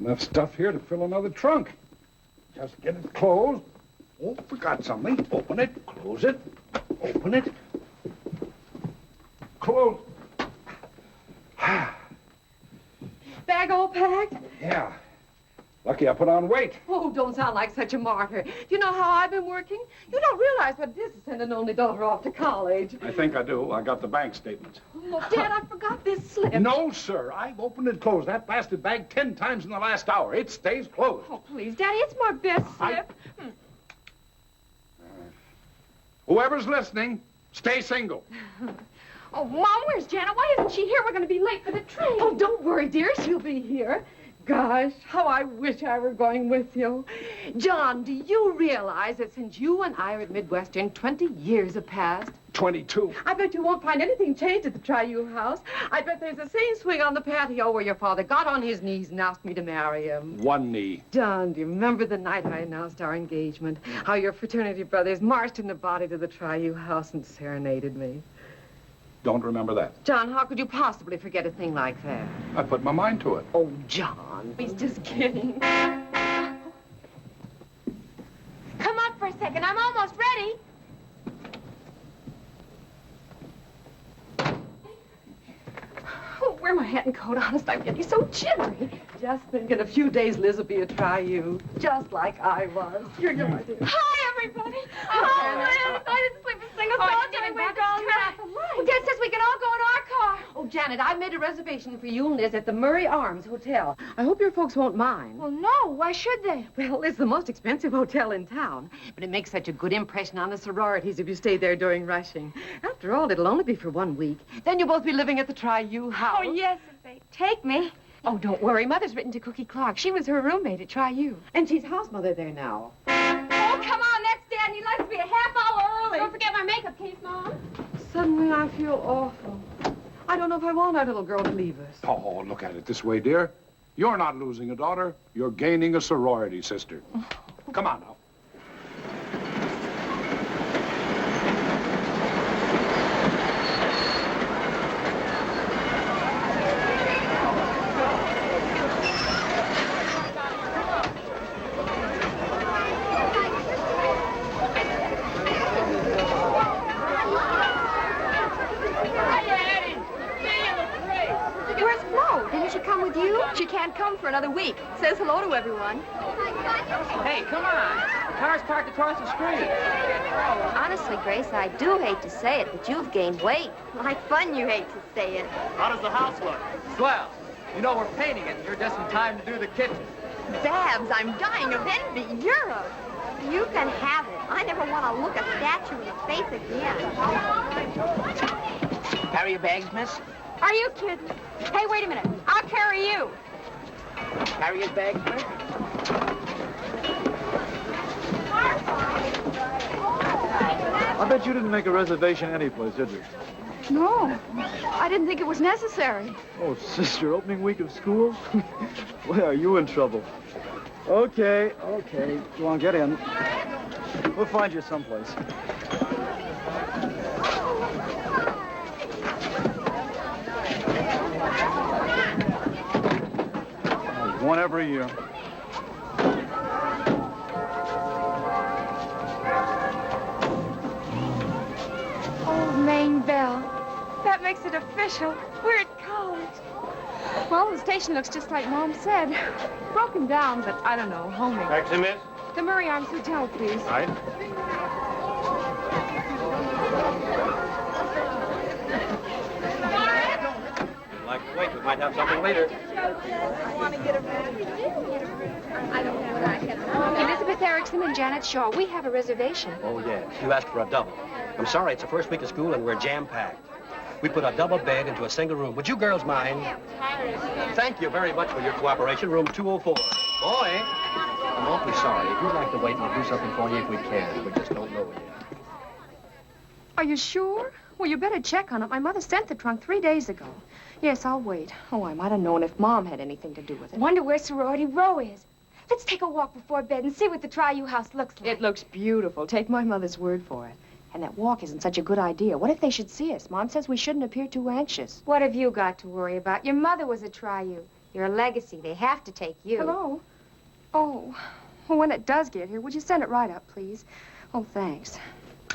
Enough stuff here to fill another trunk. Just get it closed. Oh, forgot something. Open it, close it, open it. Close. Bag all packed? Yeah. Lucky I put on weight. Oh, don't sound like such a martyr. Do you know how I've been working? You don't realize what it is to send an only daughter off to college. I think I do. I got the bank statement. Oh, Dad, I forgot this slip. No, sir. I've opened and closed that blasted bag 10 times in the last hour. It stays closed. Oh, please, Daddy, it's my best slip. Whoever's listening, stay single. Oh, Mom, where's Janet? Why isn't she here? We're going to be late for the train. Oh, don't worry, dear. She'll be here. Gosh, how I wish I were going with you. John, do you realize that since you and I are at Midwestern, 20 years have passed? 22. I bet you won't find anything changed at the Triu house. I bet there's the same swing on the patio where your father got on his knees and asked me to marry him. One knee. John, do you remember the night I announced our engagement? How your fraternity brothers marched in the body to the Triu house and serenaded me? Don't remember that. John, how could you possibly forget a thing like that? I put my mind to it. Oh, John, he's just kidding. Come up for a second. I'm almost ready. Oh, wear my hat and coat. Honest, I'm getting so jittery. Just think in a few days Liz will be a Triu, just like I was. Here, my dear. Hi, everybody. Oh, Liz, I didn't sleep a single thought during my call. Well, Dad says we can all go in our car. Oh, Janet, I made a reservation for you and Liz at the Murray Arms Hotel. I hope your folks won't mind. Well, no. Why should they? Well, it's the most expensive hotel in town, but it makes such a good impression on the sororities if you stay there during rushing. After all, it'll only be for 1 week. Then you'll both be living at the Triu house. Oh, yes, if they take me. Oh, don't worry. Mother's written to Cookie Clark. She was her roommate at Triu. And she's house mother there now. Oh, come on. That's Dad. He likes to be a half hour early. Don't forget my makeup case, Mom. Suddenly, I feel awful. I don't know if I want our little girl to leave us. Oh, look at it this way, dear. You're not losing a daughter. You're gaining a sorority sister. Come on now. She can't come for another week. Says hello to everyone. Hey, come on. The car's parked across the street. Honestly, Grace, I do hate to say it, but you've gained weight. Like fun you hate to say it. How does the house look? Swell. You know, we're painting it, and you're just in time to do the kitchen. Babs, I'm dying of envy. Europe. You can have it. I never want to look a statue in the face again. Carry your bags, miss? Are you kidding? Hey, wait a minute. I'll carry you. Carry his bags, miss? I bet you didn't make a reservation anyplace, did you? No, I didn't think it was necessary. Oh, sister, opening week of school? Boy, are you in trouble. Okay. Go on, get in. We'll find you someplace. One every year. Old Main Bell. that makes it official. We're at college. Well, the station looks just like Mom said. Broken down, but I don't know, homey. Taxi, miss? The Murray Arms Hotel, please. Right. You'd like to wait. We might have something later. Elizabeth Erickson and Janet Shaw. We have a reservation. Oh, yes. You asked for a double. I'm sorry, it's the first week of school and we're jam-packed. We put a double bed into a single room. Would you girls mind? Thank you very much for your cooperation. Room 204. Boy, I'm awfully sorry. If you'd like to wait, we'll do something for you if we can. We just don't know it yet. Are you sure? Well, you better check on it. My mother sent the trunk 3 days ago. Yes, I'll wait. Oh, I might have known if Mom had anything to do with it. Wonder where Sorority Row is. Let's take a walk before bed and see what the Tri-U house looks like. It looks beautiful. Take my mother's word for it. And that walk isn't such a good idea. What if they should see us? Mom says we shouldn't appear too anxious. What have you got to worry about? Your mother was a Tri-U. You're a legacy. They have to take you. Hello? Oh, well, when it does get here, would you send it right up, please? Oh, thanks.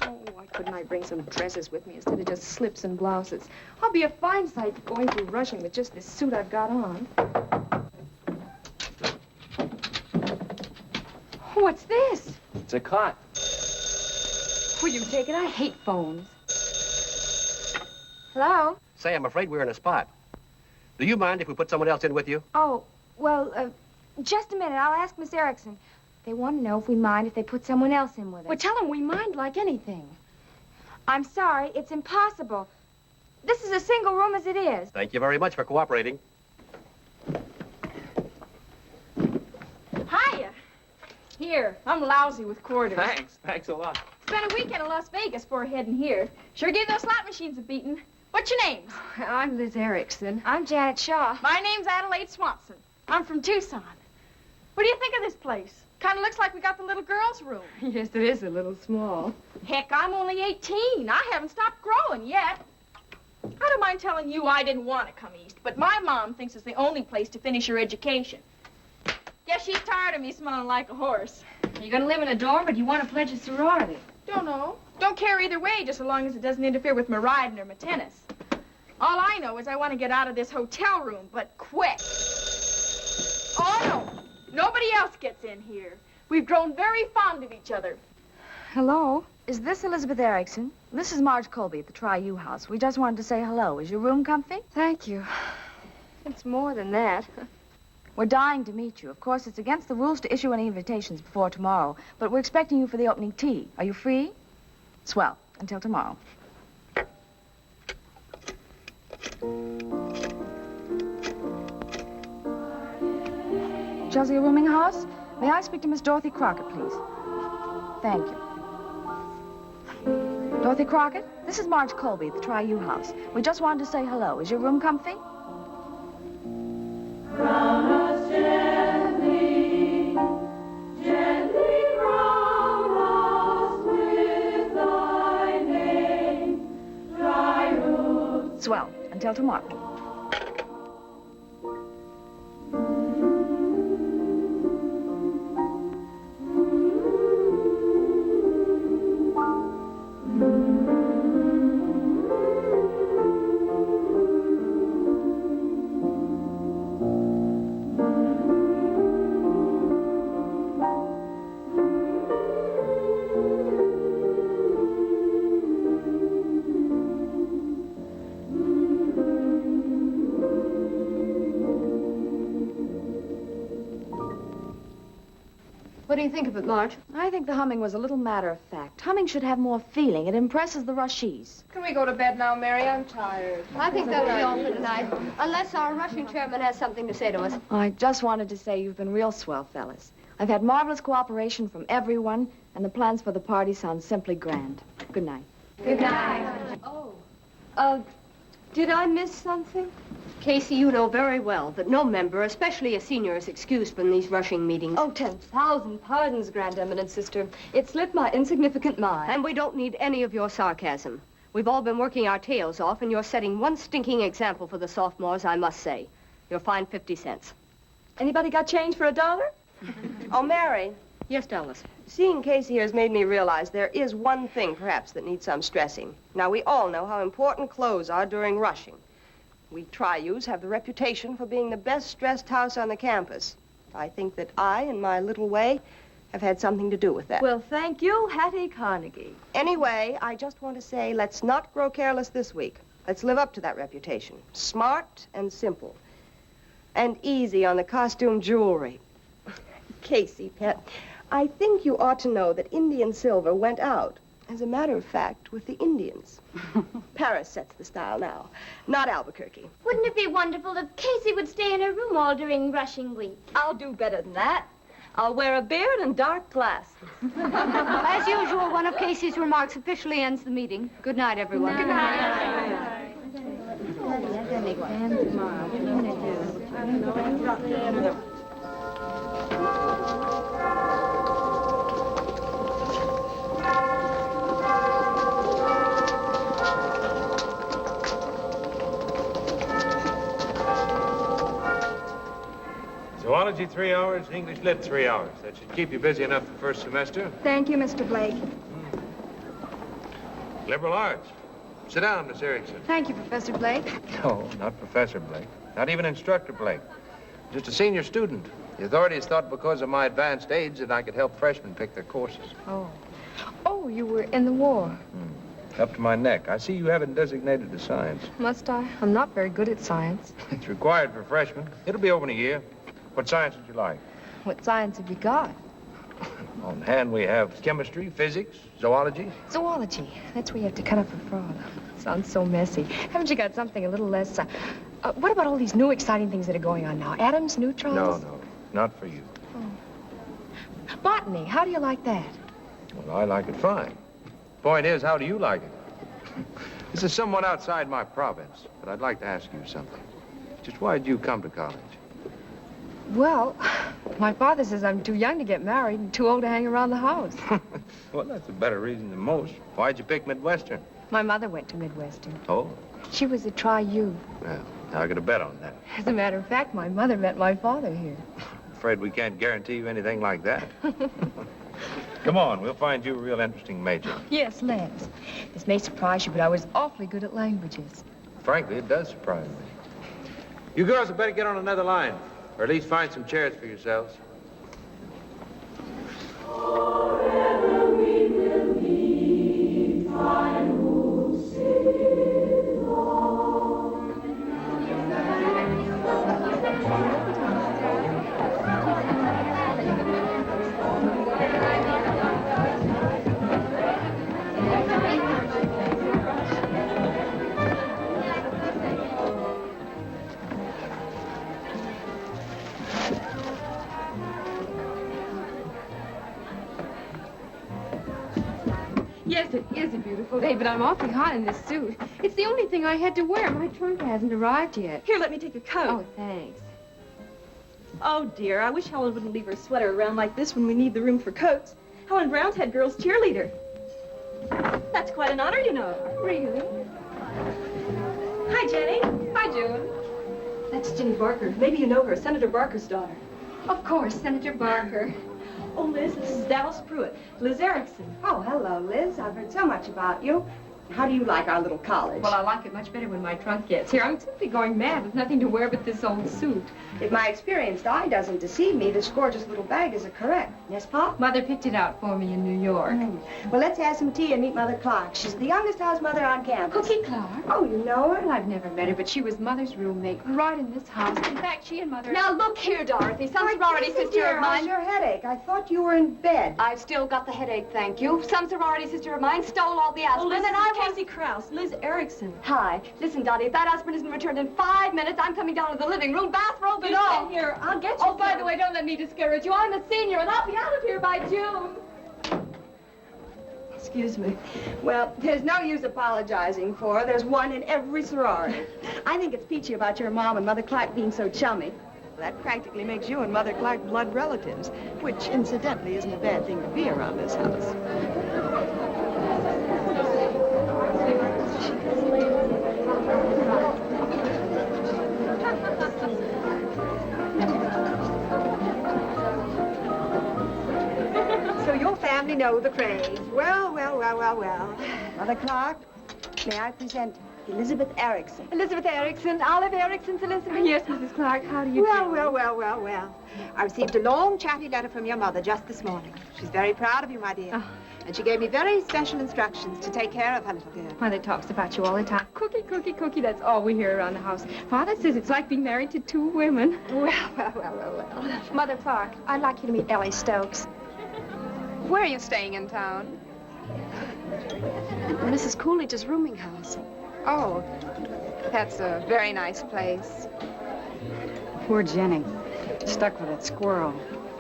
Oh, why couldn't I bring some dresses with me instead of just slips and blouses? I'll be a fine sight going through rushing with just this suit I've got on. What's this? It's a cot. Will you take it? I hate phones. Hello? Say, I'm afraid we're in a spot. Do you mind if we put someone else in with you? Oh, well, just a minute. I'll ask Miss Erickson. They want to know if we mind if they put someone else in with us. Well, tell them we mind like anything. I'm sorry. It's impossible. This is a single room as it is. Thank you very much for cooperating. Hiya. Here, I'm lousy with quarters. Thanks a lot. Spent a weekend in Las Vegas before heading here. Sure gave those slot machines a beating. What's your names? I'm Liz Erickson. I'm Janet Shaw. My name's Adelaide Swanson. I'm from Tucson. What do you think of this place? Kind of looks like we got the little girl's room. Yes, it is a little small. Heck, I'm only 18. I haven't stopped growing yet. I don't mind telling you I didn't want to come east, but my mom thinks it's the only place to finish your education. Guess she's tired of me smelling like a horse. Are you going to live in a dorm, or do you want to pledge a sorority? Don't know. Don't care either way, just so long as it doesn't interfere with my riding or my tennis. All I know is I want to get out of this hotel room, but quick. Oh, no. Nobody else gets in here. We've grown very fond of each other. Hello? Is this Elizabeth Erickson? This is Marge Colby at the Tri-U house. We just wanted to say hello. Is your room comfy? Thank you. It's more than that. We're dying to meet you. Of course, it's against the rules to issue any invitations before tomorrow, but we're expecting you for the opening tea. Are you free? Swell. Until tomorrow. Chelsea Rooming House? May I speak to Miss Dorothy Crockett, please? Thank you. Dorothy Crockett, this is Marge Colby at the Tri-U house. We just wanted to say hello. Is your room comfy? Round us gently, gently round us with thy name, thy roots. Swell. Until tomorrow. What do you think of it, Marge? I think the humming was a little matter of fact. Humming should have more feeling. It impresses the rushies. Can we go to bed now, Mary? I'm tired. I think that'll be all for tonight, unless our rushing chairman has something to say to us. I just wanted to say you've been real swell, fellas. I've had marvelous cooperation from everyone, and the plans for the party sound simply grand. Good night. Good night. Oh, did I miss something? Casey, you know very well that no member, especially a senior, is excused from these rushing meetings. Oh, 10,000 pardons, Grand Eminent Sister. It slipped my insignificant mind. And we don't need any of your sarcasm. We've all been working our tails off, and you're setting one stinking example for the sophomores, I must say. You're fined 50 cents. Anybody got change for $1? Oh, Mary, Yes, Dallas. Seeing Casey here has made me realize there is one thing, perhaps, that needs some stressing. Now, we all know how important clothes are during rushing. We Tri-U's have the reputation for being the best-dressed house on the campus. I think that I, in my little way, have had something to do with that. Well, thank you, Hattie Carnegie. Anyway, I just want to say, let's not grow careless this week. Let's live up to that reputation. Smart and simple. And easy on the costume jewelry. Casey, pet, I think you ought to know that Indian silver went out, as a matter of fact, with the Indians. Paris sets the style now, not Albuquerque. Wouldn't it be wonderful if Casey would stay in her room all during rushing week? I'll do better than that. I'll wear a beard and dark glasses. As usual, one of Casey's remarks officially ends the meeting. Good night, everyone. Good night. Zoology 3 hours, English Lit 3 hours. That should keep you busy enough the first semester. Thank you, Mr. Blake. Liberal arts. Sit down, Miss Erickson. Thank you, Professor Blake. No, not Professor Blake. Not even Instructor Blake. Just a senior student. The authorities thought because of my advanced age that I could help freshmen pick their courses. Oh. Oh, you were in the war. Up to my neck. I see you haven't designated as science. Must I? I'm not very good at science. It's required for freshmen. It'll be over in a year. What science would you like? What science have you got? On hand, we have chemistry, physics, zoology. Zoology. That's where you have to cut up a frog. Sounds so messy. Haven't you got something a little less... what about all these new exciting things that are going on now? Atoms, neutrons? No, not for you. Oh. Botany. How do you like that? Well, I like it fine. Point is, how do you like it? This is somewhat outside my province, but I'd like to ask you something. Just why did you come to college? Well, my father says I'm too young to get married and too old to hang around the house. Well, that's a better reason than most. Why'd you pick Midwestern? My mother went to Midwestern. Oh? She was a Tri-U. Well, I could have bet on that. As a matter of fact, my mother met my father here. Afraid we can't guarantee you anything like that. Come on, we'll find you a real interesting major. Yes, let's. This may surprise you, but I was awfully good at languages. Frankly, it does surprise me. You girls had better get on another line, or at least find some chairs for yourselves. Forever we will meet, time will sit long. Yes, it is a beautiful day, but I'm awfully hot in this suit. It's the only thing I had to wear. My trunk hasn't arrived yet. Here, let me take your coat. Oh, thanks. Oh, dear, I wish Helen wouldn't leave her sweater around like this when we need the room for coats. Helen Brown's head girl's cheerleader. That's quite an honor, you know. Really? Hi, Jenny. Hi, June. That's Jenny Barker. Maybe you know her, Senator Barker's daughter. Of course, Senator Barker. Oh, Liz, this is Dallas Pruitt. Liz Erickson. Oh, hello, Liz. I've heard so much about you. How do you like our little college? Well, I like it much better when my trunk gets here. I'm simply going mad with nothing to wear but this old suit. If my experienced eye doesn't deceive me, this gorgeous little bag is correct. Yes, Pop? Mother picked it out for me in New York. Well, let's have some tea and meet Mother Clark. She's the youngest house mother on campus. Cookie Clark? Oh, you know her? Well, I've never met her, but she was Mother's roommate right in this house. In fact, she and Mother... Now, look here, Dorothy. Some sorority sister of How's mine... your headache? I thought you were in bed. I've still got the headache, thank you. Some sorority sister of mine stole all the aspirin, Liz, and I this is Casey Krause, Liz Erickson. Hi. Listen, Dottie, if that aspirin isn't returned in 5 minutes, I'm coming down to the living room, bathrobe and all. Here, I'll get you. Oh, by the way, don't let me discourage you. I'm a senior, and I'll be out of here by June. Excuse me. Well, there's no use apologizing for her. There's one in every sorority. I think it's peachy about your mom and Mother Clark being so chummy. That practically makes you and Mother Clark blood relatives, which, incidentally, isn't a bad thing to be around this house. know the craze. Well. Mother Clark, may I present Elizabeth Erickson? Elizabeth Erickson, Olive Erickson's Elizabeth. Yes, Mrs. Clark, how do you do? Well. I received a long, chatty letter from your mother just this morning. She's very proud of you, my dear. Oh. And she gave me very special instructions to take care of her little girl. Mother talks about you all the time. Cookie, cookie, cookie, that's all we hear around the house. Father says it's like being married to two women. Well. Mother Clark, I'd like you to meet Ellie Stokes. Where are you staying in town? Mrs. Coolidge's rooming house. Oh, that's a very nice place. Poor Jenny. Stuck with that squirrel.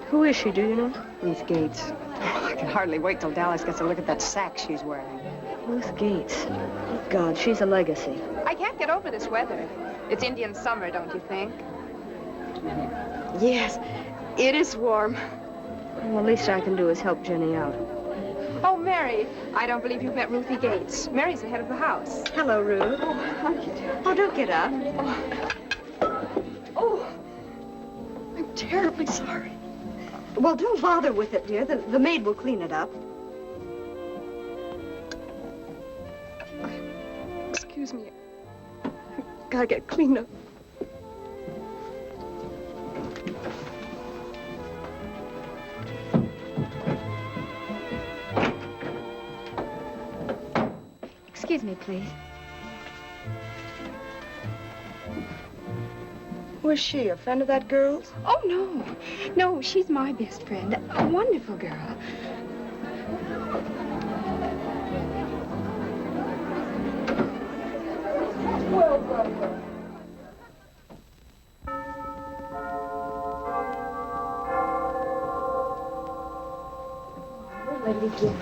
Who is she, do you know? Ruth Gates. Oh, I can hardly wait till Dallas gets a look at that sack she's wearing. Ruth Gates. God, she's a legacy. I can't get over this weather. It's Indian summer, don't you think? Yes, it is warm. Well, the least I can do is help Jenny out. Oh, Mary, I don't believe you've met Ruthie Gates. Mary's the head of the house. Hello, Ruth. Oh, how do you do? Oh, don't get up. Oh, I'm terribly sorry. Well, don't bother with it, dear. The maid will clean it up. Excuse me. Gotta get cleaned up. Excuse me, please. Was she a friend of that girl's? Oh, no. No, she's my best friend. A wonderful girl. Well done.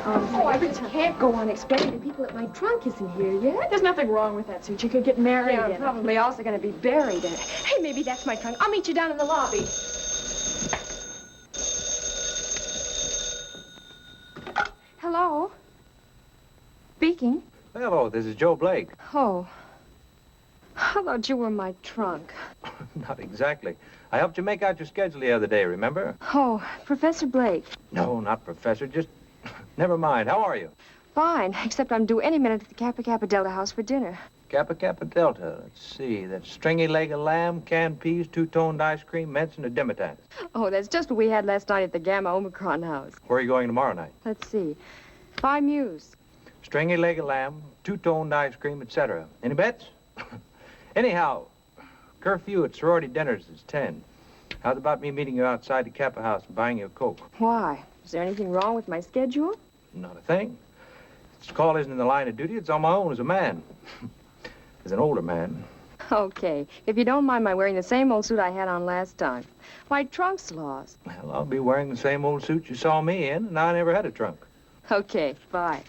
Oh, I just can't go on explaining to people that my trunk isn't here yet. There's nothing wrong with that suit. You could get married Yeah, in I'm it. probably also going to be buried in it. Hey, maybe that's my trunk. I'll meet you down in the lobby. Hello? Speaking? Hello, this is Joe Blake. Oh. I thought you were my trunk. Not exactly. I helped you make out your schedule the other day, remember? Oh, Professor Blake. No, not Professor. Just, never mind. How are you? Fine, except I'm due any minute at the Kappa Kappa Delta house for dinner. Kappa Kappa Delta. Let's see. That's stringy leg of lamb, canned peas, two-toned ice cream, mince, and a dimitass. Oh, that's just what we had last night at the Gamma Omicron house. Where are you going tomorrow night? Let's see. 5 Muse. Stringy leg of lamb, two-toned ice cream, etc. Any bets? Anyhow, curfew at sorority dinners is 10. How's about me meeting you outside the Kappa house and buying you a Coke? Why? Is there anything wrong with my schedule? Not a thing. This call isn't in the line of duty. It's on my own as a man. As an older man. Okay. If you don't mind my wearing the same old suit I had on last time. My trunk's lost. Well, I'll be wearing the same old suit you saw me in, and I never had a trunk. Okay, bye.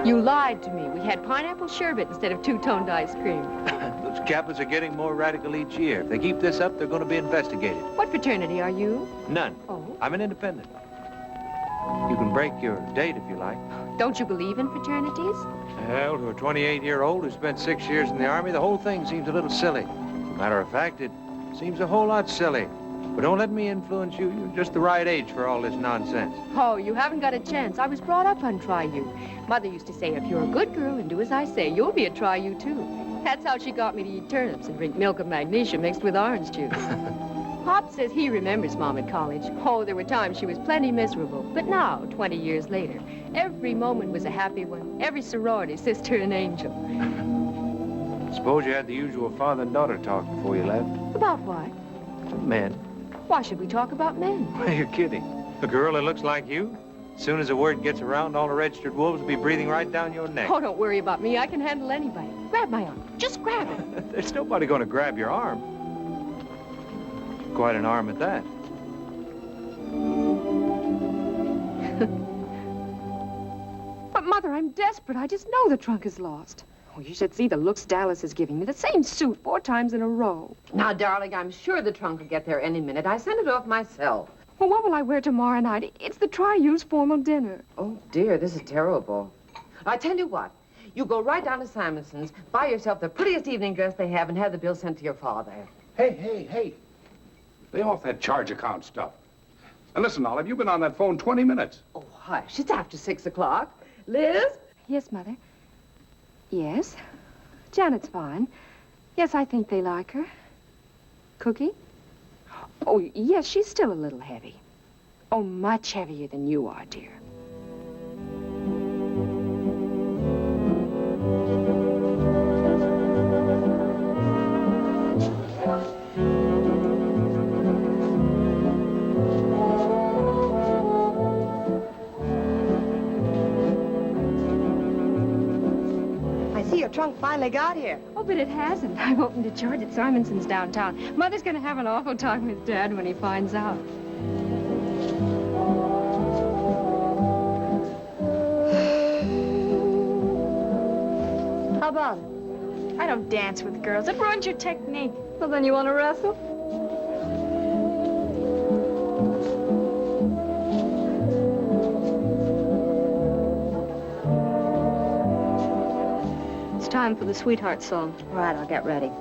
You lied to me. We had pineapple sherbet instead of two-toned ice cream. Those Kappas are getting more radical each year. If they keep this up, they're going to be investigated. What fraternity are you? None. Oh. I'm an independent. You can break your date if you like. Don't you believe in fraternities? Hell, to a 28-year-old who spent 6 years in the Army, the whole thing seems a little silly. Matter of fact, it seems a whole lot silly. But don't let me influence you. You're just the right age for all this nonsense. Oh, you haven't got a chance. I was brought up on try you. Mother used to say, if you're a good girl and do as I say, you'll be a try you too. That's how she got me to eat turnips and drink milk of magnesia mixed with orange juice. Pop says he remembers Mom at college. Oh, there were times she was plenty miserable. But now, 20 years later, every moment was a happy one. Every sorority, sister and angel. Suppose you had the usual father and daughter talk before you left. About what? Men. Why should we talk about men? You're kidding. A girl that looks like you? As soon as the word gets around, all the registered wolves will be breathing right down your neck. Oh, don't worry about me. I can handle anybody. Grab my arm. Just grab it. There's nobody going to grab your arm. Quite an arm at that. But, Mother, I'm desperate. I just know the trunk is lost. Oh, you should see the looks Dallas is giving me. The same suit 4 times in a row. Now, darling, I'm sure the trunk will get there any minute. I sent it off myself. Well, what will I wear tomorrow night? It's the Tri-U's formal dinner. Oh, dear, this is terrible. I tell you what. You go right down to Simonson's, buy yourself the prettiest evening dress they have, and have the bill sent to your father. Hey. Lay off that charge account stuff. And listen, Olive, you've been on that phone 20 minutes. Oh, hush. It's after 6 o'clock. Liz? Yes, Mother. Yes. Janet's fine. Yes, I think they like her. Cookie? Oh, yes, she's still a little heavy. Oh, much heavier than you are, dear. Your trunk finally got here. Oh, but it hasn't. I've opened a charge at Simonson's downtown. Mother's gonna have an awful time with Dad when he finds out. How about it? I don't dance with girls. It ruins your technique. Well, then you want to wrestle? Time for the sweetheart song. All right, I'll get ready.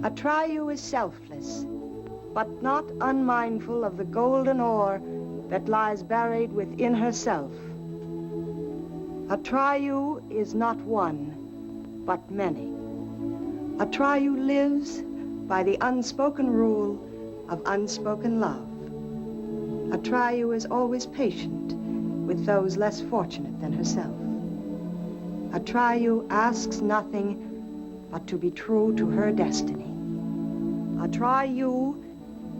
A Tri-U is selfless, but not unmindful of the golden ore that lies buried within herself. A Tri-U is not one, but many. A Tri-U lives by the unspoken rule of unspoken love. A Tri-U is always patient with those less fortunate than herself. A Tri-U asks nothing but to be true to her destiny. A Tri-U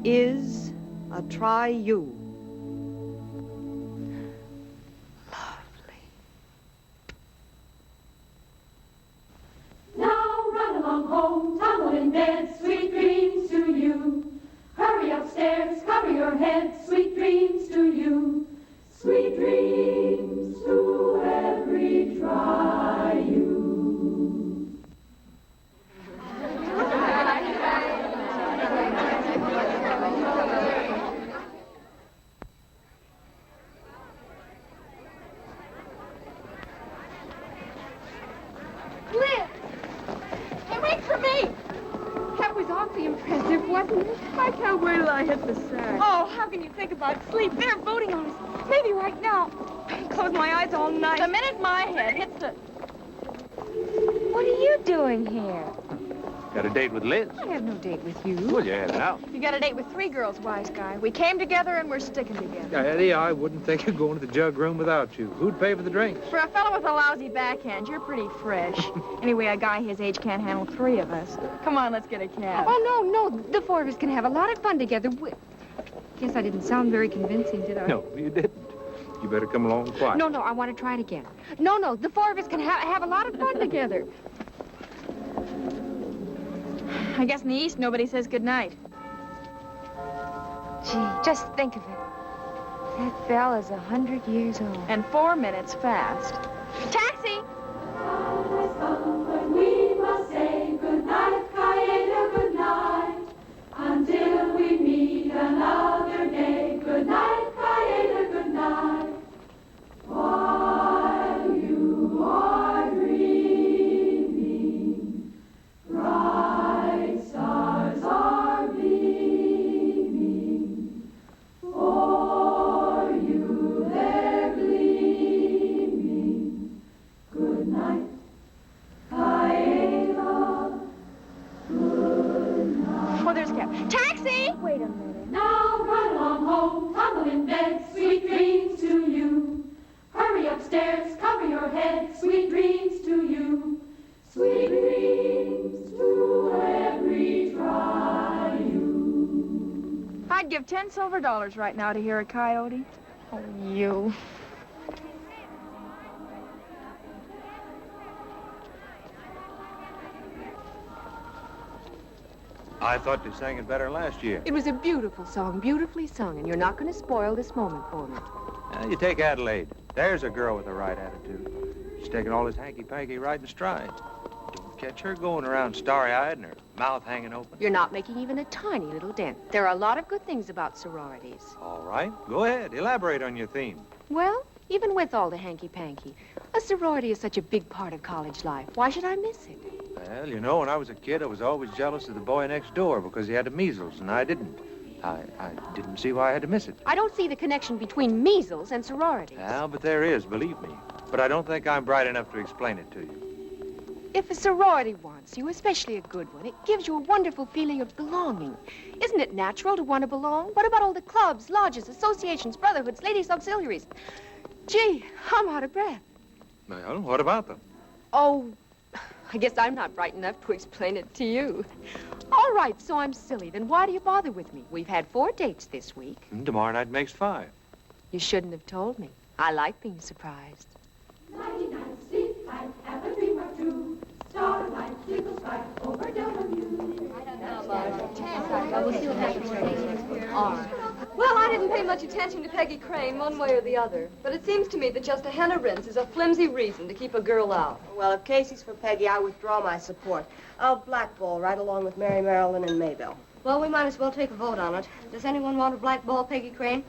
is a Tri-U. Now run along home, tumble in bed, sweet dreams to you. Hurry upstairs, cover your head, sweet dreams to you. Sweet dreams to every Tri-U. Impressive, wasn't it? I can't wait till I hit the sack. Oh, how can you think about sleep? They're voting on us. Maybe right now. I close my eyes all night. The minute my head hits the... What are you doing here? Got a date with Liz? I have no date with you. Well, you had it out. You got a date with 3 girls, wise guy. We came together and we're sticking together. Eddie, I wouldn't think of going to the jug room without you. Who'd pay for the drinks? For a fellow with a lousy backhand, you're pretty fresh. Anyway, a guy his age can't handle 3 of us. Come on, let's get a cab. Oh, no. The 4 of us can have a lot of fun together. Guess I didn't sound very convincing, did I? No, you didn't. You better come along quiet. No, I want to try it again. No, the 4 of us can have a lot of fun together. I guess in the East, nobody says goodnight. Gee, just think of it. That bell is 100 years old. And 4 minutes fast. Taxi! But we must say good night, Gaynor, good night, until we meet another day. Good night, Gaynor, good night. While you are dreaming, bright stars are beaming. For you they're gleaming. Good night. Oh, there's a cab. Taxi! Wait a minute. Now run along home, tumble in bed, sweet dreams to you. Hurry upstairs, cover your head, sweet dreams to you. Sweet dreams to every triune. I'd give 10 silver dollars right now to hear a coyote. Oh, you. I thought you sang it better last year. It was a beautiful song, beautifully sung, and you're not going to spoil this moment for me. You take Adelaide. There's a girl with the right attitude. She's taking all this hanky-panky right in stride. Don't catch her going around starry-eyed and her mouth hanging open. You're not making even a tiny little dent. There are a lot of good things about sororities. All right, go ahead. Elaborate on your theme. Well, even with all the hanky-panky, a sorority is such a big part of college life. Why should I miss it? Well, you know, when I was a kid, I was always jealous of the boy next door because he had the measles, and I didn't. I didn't see why I had to miss it. I don't see the connection between measles and sororities. Well, but there is, believe me. But I don't think I'm bright enough to explain it to you. If a sorority wants you, especially a good one, it gives you a wonderful feeling of belonging. Isn't it natural to want to belong? What about all the clubs, lodges, associations, brotherhoods, ladies' auxiliaries? Gee, I'm out of breath. Well, what about them? Oh, I guess I'm not bright enough to explain it to you. All right, so I'm silly. Then why do you bother with me? We've had 4 dates this week. And tomorrow night makes 5. You shouldn't have told me. I like being surprised. Nighty-night, sleep tight, have a dream or two. Starlight, twinkles bright, over W. Well, I didn't pay much attention to Peggy Crain one way or the other. But it seems to me that just a hen of rinse is a flimsy reason to keep a girl out. Well, if Casey's for Peggy, I withdraw my support. I'll blackball right along with Mary Marilyn and Maybelle. Well, we might as well take a vote on it. Does anyone want to blackball Peggy Crain?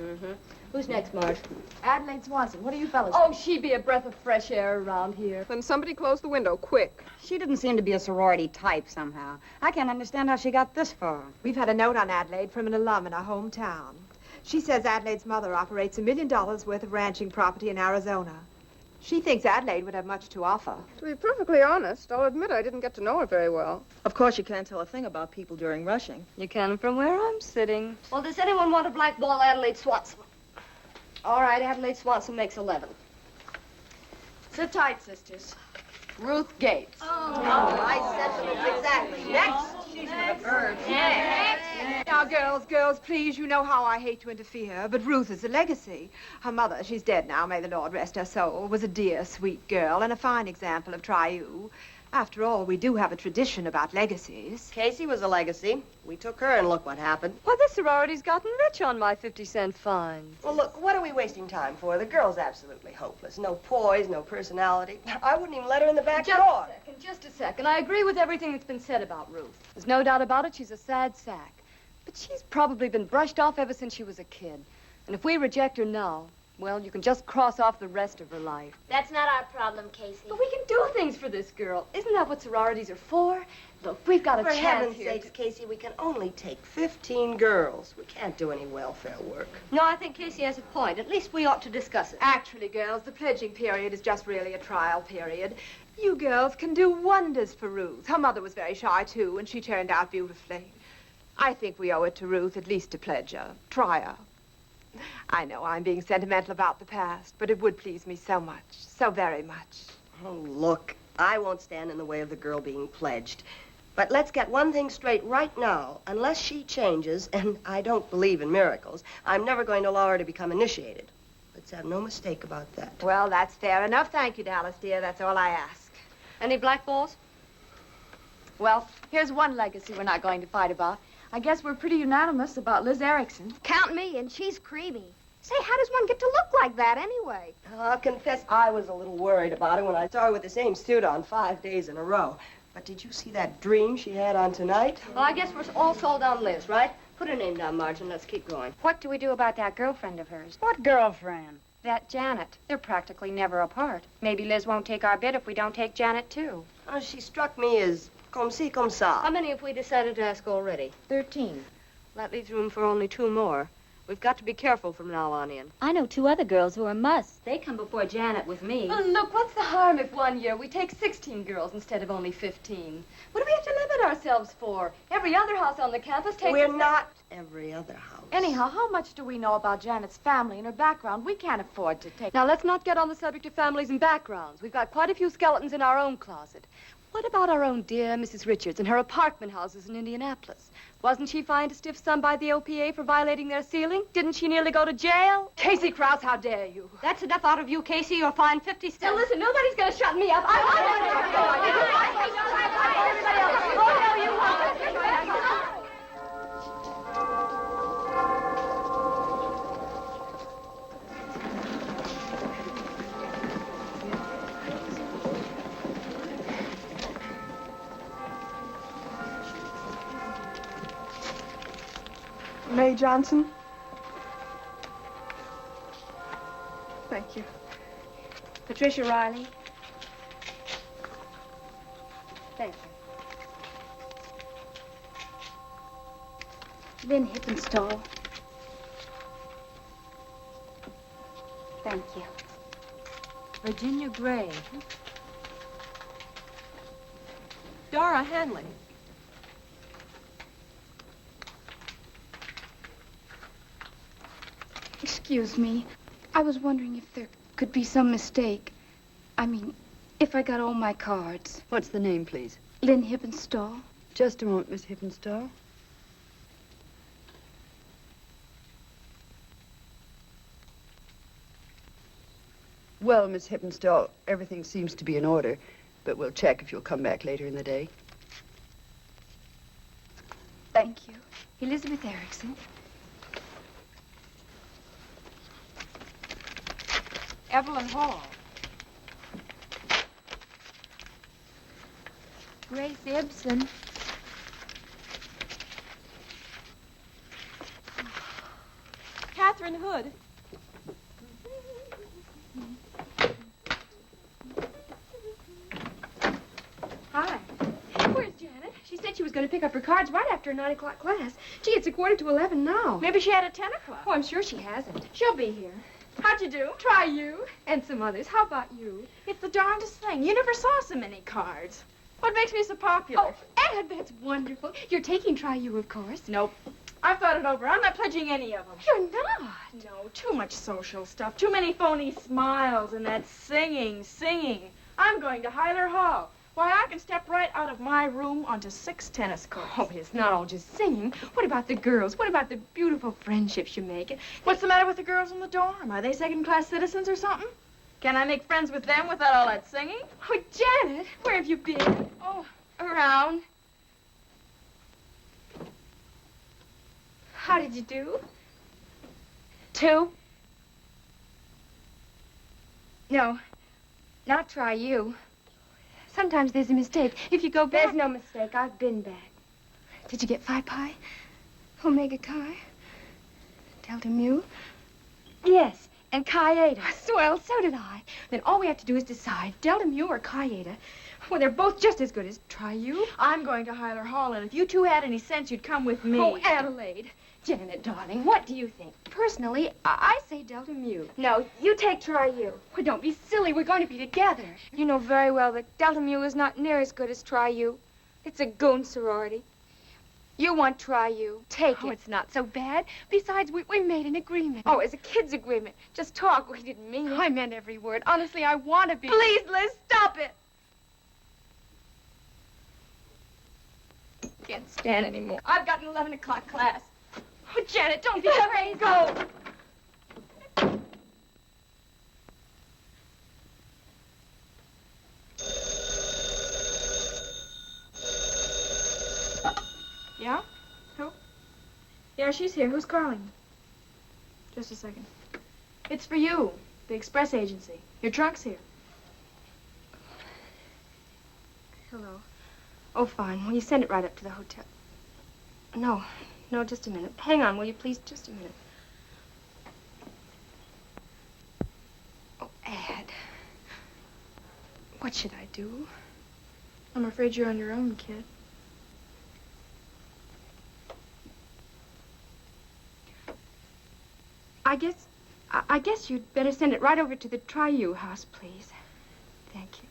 Mm-hmm. Who's next, Marge? Adelaide Swanson, what do you fellas Oh, she'd be a breath of fresh air around here. Then somebody close the window, quick. She didn't seem to be a sorority type somehow. I can't understand how she got this far. We've had a note on Adelaide from an alum in our hometown. She says Adelaide's mother operates $1 million worth of ranching property in Arizona. She thinks Adelaide would have much to offer. To be perfectly honest, I'll admit I didn't get to know her very well. Of course, you can't tell a thing about people during rushing. You can from where I'm sitting. Well, does anyone want to blackball Adelaide Swanson? All right, Adelaide Swanson makes 11. Sit tight, sisters. Ruth Gates. My sentiments exactly. Next. Now, girls, please, you know how I hate to interfere, but Ruth is a legacy. Her mother, she's dead now, may the Lord rest her soul, was a dear, sweet girl and a fine example of triu. After all, we do have a tradition about legacies. Casey was a legacy. We took her and look what happened. Well, this sorority's gotten rich on my 50-cent fines. Well, look, what are we wasting time for? The girl's absolutely hopeless. No poise, no personality. I wouldn't even let her in the back door. Just a second. I agree with everything that's been said about Ruth. There's no doubt about it, she's a sad sack. But she's probably been brushed off ever since she was a kid. And if we reject her now, well, you can just cross off the rest of her life. That's not our problem, Casey. But we can do things for this girl. Isn't that what sororities are for? Look, we've got a For chance heaven's here. sakes, Casey, we can only take 15 girls. We can't do any welfare work. No, I think Casey has a point. At least we ought to discuss it. Actually, girls, the pledging period is just really a trial period. You girls can do wonders for Ruth. Her mother was very shy, too, and she turned out beautifully. I think we owe it to Ruth at least to pledge her. Try her. I know I'm being sentimental about the past, but it would please me so much, so very much. Oh, look, I won't stand in the way of the girl being pledged. But let's get one thing straight right now. Unless she changes, and I don't believe in miracles, I'm never going to allow her to become initiated. Let's have no mistake about that. Well, that's fair enough. Thank you, Dallas, dear. That's all I ask. Any blackballs? Well, here's one legacy we're not going to fight about. I guess we're pretty unanimous about Liz Erickson. Count me in. She's creamy. Say, how does one get to look like that anyway? I'll confess I was a little worried about her when I saw her with the same suit on 5 days in a row. But did you see that dream she had on tonight? Well, I guess we're all sold on Liz, right? Put her name down, Marge, and let's keep going. What do we do about that girlfriend of hers? What girlfriend? That Janet. They're practically never apart. Maybe Liz won't take our bid if we don't take Janet, too. Oh, she struck me as comme ci, comme ça. How many have we decided to ask already? 13. That leaves room for only 2 more. We've got to be careful from now on in. I know 2 other girls who are musts. They come before Janet with me. Oh, look, what's the harm if one year we take 16 girls instead of only 15? What do we have to limit ourselves for? Every other house on the campus takes... We're not every other house. Anyhow, how much do we know about Janet's family and her background? We can't afford to take... Now, let's not get on the subject of families and backgrounds. We've got quite a few skeletons in our own closet. What about our own dear Mrs. Richards and her apartment houses in Indianapolis? Wasn't she fined a stiff sum by the OPA for violating their ceiling? Didn't she nearly go to jail? Casey Krause, how dare you? That's enough out of you, Casey. You're fined 50 cents. Now, listen, nobody's going to shut me up. Mae Johnson. Thank you. Patricia Riley. Thank you. Lynn Hippenstall. Thank you. Virginia Gray. Dora Hanley. Excuse me. I was wondering if there could be some mistake. I mean, if I got all my cards. What's the name, please? Lynn Hippenstall. Just a moment, Miss Hippenstall. Well, Miss Hippenstall, everything seems to be in order, but we'll check if you'll come back later in the day. Thank you. Elizabeth Erickson. Evelyn Hall. Grace Ibsen. Catherine Hood. Hi. Where's Janet? She said she was going to pick up her cards right after a 9 o'clock class. Gee, it's 11:15 now. Maybe she had a 10 o'clock. Oh, I'm sure she hasn't. She'll be here. How'd you do? Try you. And some others. How about you? It's the darndest thing. You never saw so many cards. What makes me so popular? Oh, Ed, that's wonderful. You're taking Try You, of course. Nope. I've thought it over. I'm not pledging any of them. You're not. No, too much social stuff. Too many phony smiles and that singing. I'm going to Hyler Hall. Why, I can step right out of my room onto 6 tennis courts. Oh, it's not all just singing. What about the girls? What about the beautiful friendships you make? What's the matter with the girls in the dorm? Are they second-class citizens or something? Can I make friends with them without all that singing? Oh, Janet, where have you been? Oh, around. How did you do? 2? No, not Try You. Sometimes there's a mistake. If you go back... There's no mistake. I've been back. Did you get Phi Pi? Omega Chi? Delta Mu? Yes, and Chi Eta. Swell, so did I. Then all we have to do is decide, Delta Mu or Chi Eta. Well, they're both just as good as Try You. I'm going to Hyler Hall, and if you two had any sense, you'd come with me. Oh, Adelaide. Janet, darling, what do you think? Personally, I say Delta Mu. No, you take Try You. Well, don't be silly. We're going to be together. You know very well that Delta Mu is not near as good as Try You. It's a goon sorority. You want Try You. Take it. Oh, it's not so bad. Besides, we made an agreement. Oh, it's a kid's agreement. Just talk. We didn't mean it. I meant every word. Honestly, I want to be. Please, Liz, stop it. Can't stand anymore. I've got an 11 o'clock class. Oh, Janet, don't be crazy. Go. Yeah? Who? Yeah, she's here. Who's calling? Just a second. It's for you, the express agency. Your trunk's here. Hello. Oh, fine. Will you send it right up to the hotel? No, just a minute. Hang on, will you please? Just a minute. Oh, Ad. What should I do? I'm afraid you're on your own, kid. I guess you'd better send it right over to the Triu house, please. Thank you.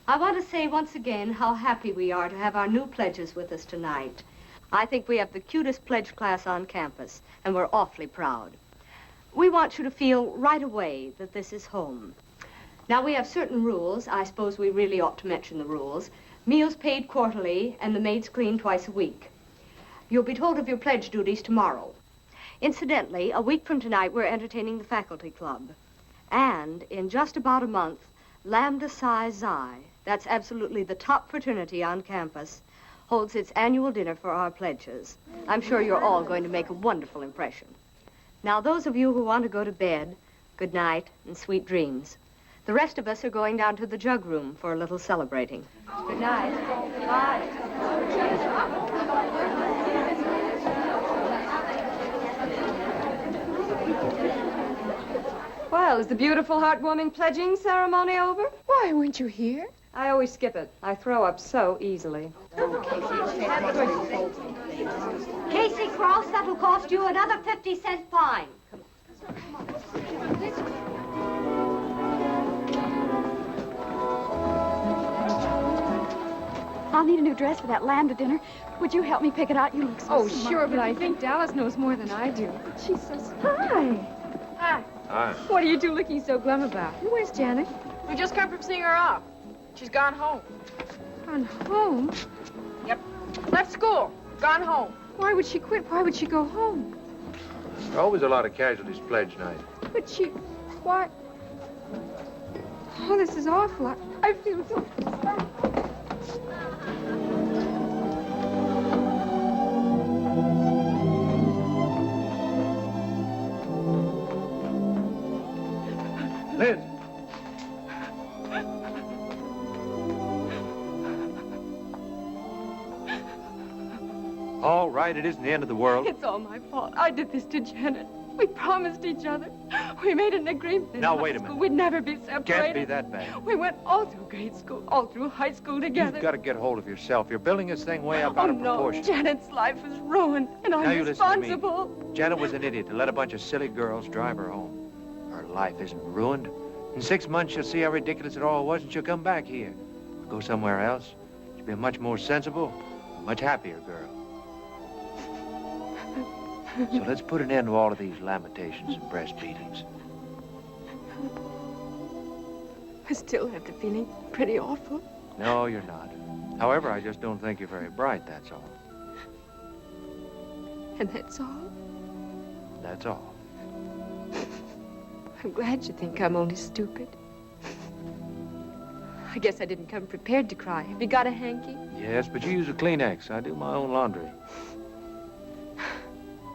I want to say once again how happy we are to have our new pledges with us tonight. I think we have the cutest pledge class on campus, and we're awfully proud. We want you to feel right away that this is home. Now, we have certain rules. I suppose we really ought to mention the rules. Meals paid quarterly, and the maids clean twice a week. You'll be told of your pledge duties tomorrow. Incidentally, a week from tonight, we're entertaining the faculty club. And in just about a month, Lambda Psi Xi, that's absolutely the top fraternity on campus, holds its annual dinner for our pledges. I'm sure you're all going to make a wonderful impression. Now, those of you who want to go to bed, good night and sweet dreams. The rest of us are going down to the jug room for a little celebrating. Good night. Bye. Well, is the beautiful, heartwarming pledging ceremony over? Why, weren't you here? I always skip it. I throw up so easily. Casey Cross, that'll cost you another 50-cent fine. I'll need a new dress for that Lambda dinner. Would you help me pick it out? You look so smart. Sure, but I think Dallas knows more than I do. She's so smart. Hi. Hi. Hi. What are you two looking so glum about? Where's Janet? We just come from seeing her off. She's gone home. Gone home? Yep. Left school. Gone home. Why would she quit? Why would she go home? There's always a lot of casualties pledge night. But she... Why? Oh, this is awful. I feel so... Liz. All right, it isn't the end of the world. It's all my fault. I did this to Janet. We promised each other. We made an agreement. Now, wait a minute. We'd never be separated. Can't be that bad. We went all through grade school, all through high school together. You've got to get hold of yourself. You're building this thing way up out of proportion. No, Janet's life was ruined, and Now I'm you listen to me. responsible. Janet was an idiot to let a bunch of silly girls drive her home. Her life isn't ruined. In 6 months, she'll see how ridiculous it all was, and she'll come back here. Go somewhere else. She'll be a much more sensible, much happier girl. So let's put an end to all of these lamentations and breast beatings. I still have the feeling pretty awful. No, you're not. However, I just don't think you're very bright, that's all. And that's all? That's all. I'm glad you think I'm only stupid. I guess I didn't come prepared to cry. Have you got a hanky? Yes, but you use a Kleenex. I do my own laundry.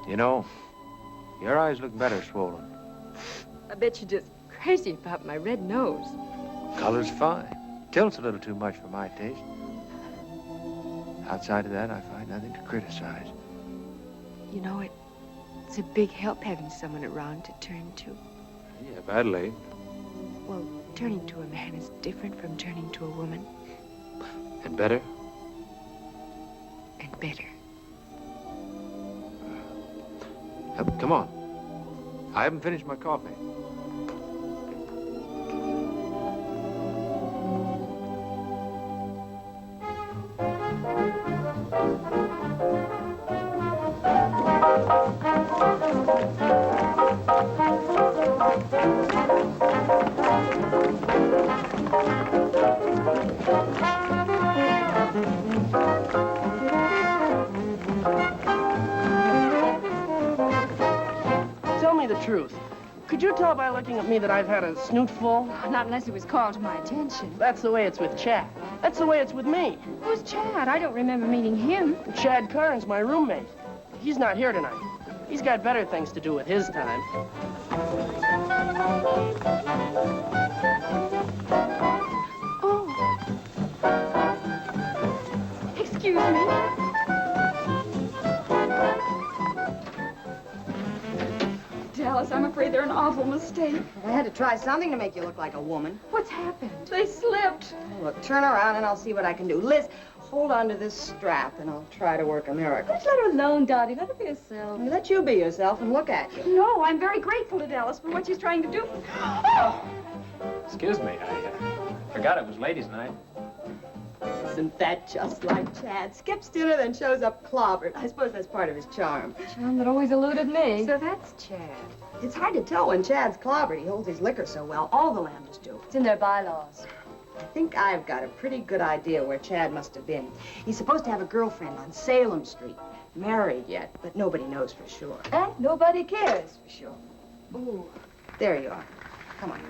You know, your eyes look better swollen. I bet you're just crazy about my red nose. Color's fine. Tilts a little too much for my taste. Outside of that, I find nothing to criticize. You know, it's a big help having someone around to turn to. Yeah, badly. Well, turning to a man is different from turning to a woman. And better? And better. Come on. I haven't finished my coffee. Tell me the truth. Could you tell by looking at me that I've had a snoot full? Not unless it was called to my attention. That's the way it's with Chad. That's the way it's with me. Who's Chad? I don't remember meeting him. Chad Carnes, my roommate. He's not here tonight. He's got better things to do with his time. Oh. Excuse me. Dallas, I'm afraid they're an awful mistake. I had to try something to make you look like a woman. What's happened? They slipped. Look, turn around and I'll see what I can do. Liz, hold on to this strap and I'll try to work a miracle. Just let her alone, Dottie. Let her be herself. Let you be yourself and look at you. No, I'm very grateful to Dallas for what she's trying to do. Oh! Excuse me, I forgot it was ladies' night. Isn't that just like Chad? Skips dinner, then shows up clobbered. I suppose that's part of his charm. Charm that always eluded me. So that's Chad. It's hard to tell when Chad's clobbered. He holds his liquor so well. All the Lambers do. It's in their bylaws. I think I've got a pretty good idea where Chad must have been. He's supposed to have a girlfriend on Salem Street. Married yet, but nobody knows for sure. And nobody cares for sure. Ooh, there you are. Come on.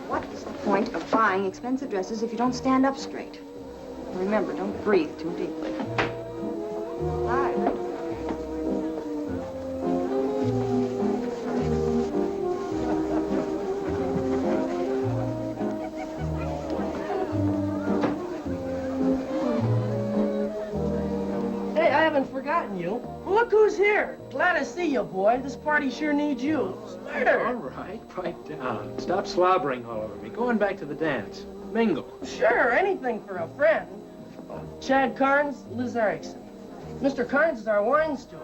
What is the point of buying expensive dresses if you don't stand up straight? Remember, don't breathe too deeply. Hi. Hey, I haven't forgotten you. Look who's here. Glad to see you, boy. This party sure needs you. Swear. All right, pipe down. Stop slobbering all over me. Go on back to the dance. Mingle. Sure, anything for a friend. Chad Carnes, Liz Erickson. Mr. Carnes is our wine steward.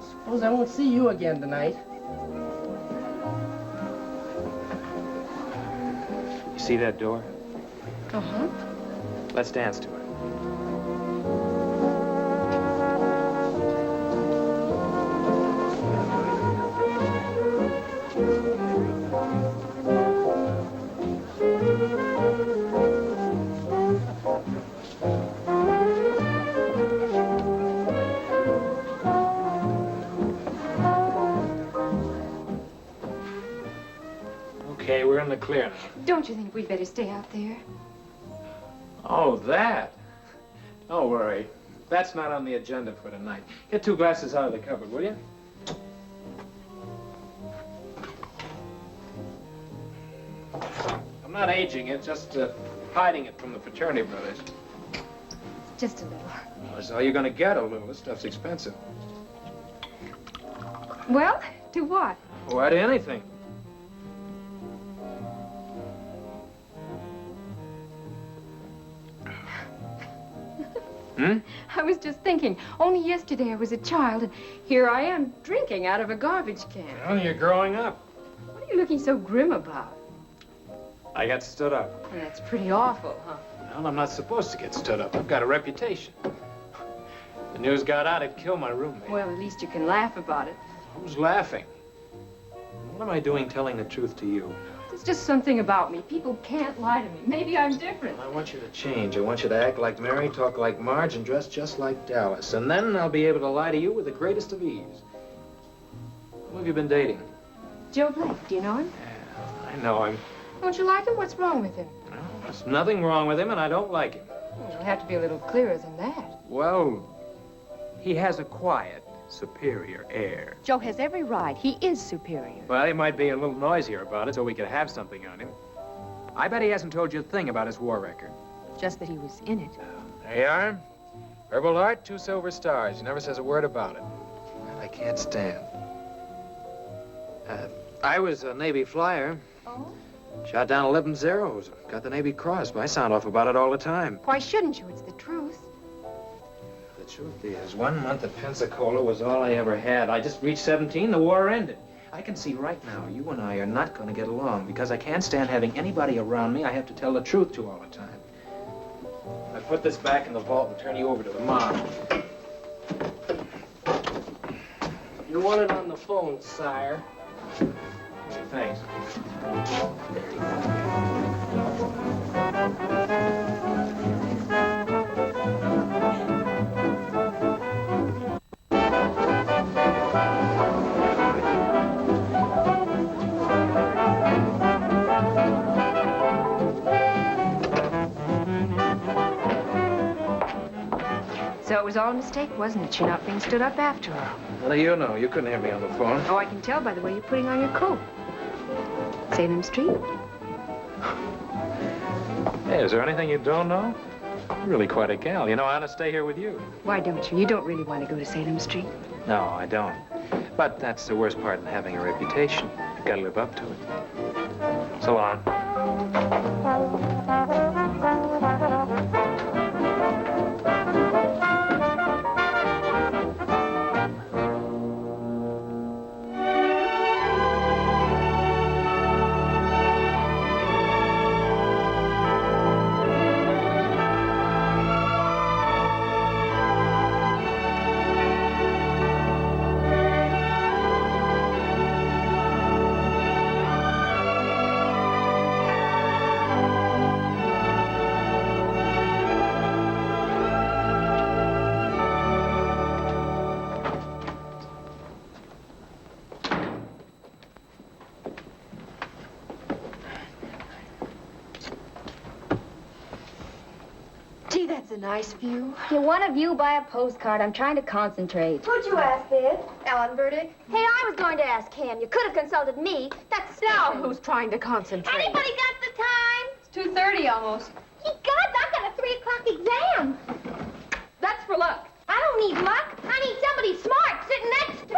Suppose I won't see you again tonight. You see that door? Uh-huh. Let's dance to it. Okay, we're in the clear now. Don't you think we'd better stay out there? Oh, that? Don't worry. That's not on the agenda for tonight. Get 2 glasses out of the cupboard, will you? I'm not aging it, just hiding it from the fraternity brothers. Just a little. Well, that's all you're gonna get, a little. This stuff's expensive. Well, to what? Why, to anything. Hmm? I was just thinking, only yesterday I was a child, and here I am drinking out of a garbage can. Well, you're growing up. What are you looking so grim about? I got stood up. Well, that's pretty awful, huh? Well, I'm not supposed to get stood up. I've got a reputation. The news got out, it'd kill my roommate. Well, at least you can laugh about it. Who's laughing? What am I doing telling the truth to you? It's just something about me. People can't lie to me. Maybe I'm different. I want you to change. I want you to act like Mary, talk like Marge, and dress just like Dallas. And then I'll be able to lie to you with the greatest of ease. Who have you been dating? Joe Blake, do you know him? Yeah, I know him. Don't you like him? What's wrong with him? Well, there's nothing wrong with him, and I don't like him. You'll have to be a little clearer than that. Well, he has a quiet, superior air. Joe has every right. He is superior. Well, he might be a little noisier about it so we could have something on him. I bet he hasn't told you a thing about his war record. Just that he was in it. There you are. Herbal art, 2 silver stars. He never says a word about it. Well, I can't stand. I was a Navy flyer. Oh? Shot down 11 Zeros. Got the Navy Cross. I sound off about it all the time. Why shouldn't you? It's the truth. The truth is, 1 month at Pensacola was all I ever had. I just reached 17, the war ended. I can see right now you and I are not going to get along because I can't stand having anybody around me I have to tell the truth to all the time. I put this back in the vault and turn you over to the mob. You want it on the phone, sire. Thanks. So it was all a mistake, wasn't it? You're not being stood up after all. What do you know? You couldn't hear me on the phone. Oh, I can tell by the way you're putting on your coat. Salem Street? Hey, is there anything you don't know? You're really quite a gal. You know, I ought to stay here with you. Why don't you? You don't really want to go to Salem Street. No, I don't. But that's the worst part in having a reputation. You've got to live up to it. So long. That's a nice view. Can one of you buy a postcard? I'm trying to concentrate. Who'd you ask, Ed? Ellen Burdick? Hey, I was going to ask him. You could have consulted me. That's Now who's trying to concentrate? Anybody got the time? It's 2:30 almost. Ye gods, I've got a 3 o'clock exam. That's for luck. I don't need luck. I need somebody smart sitting next to me.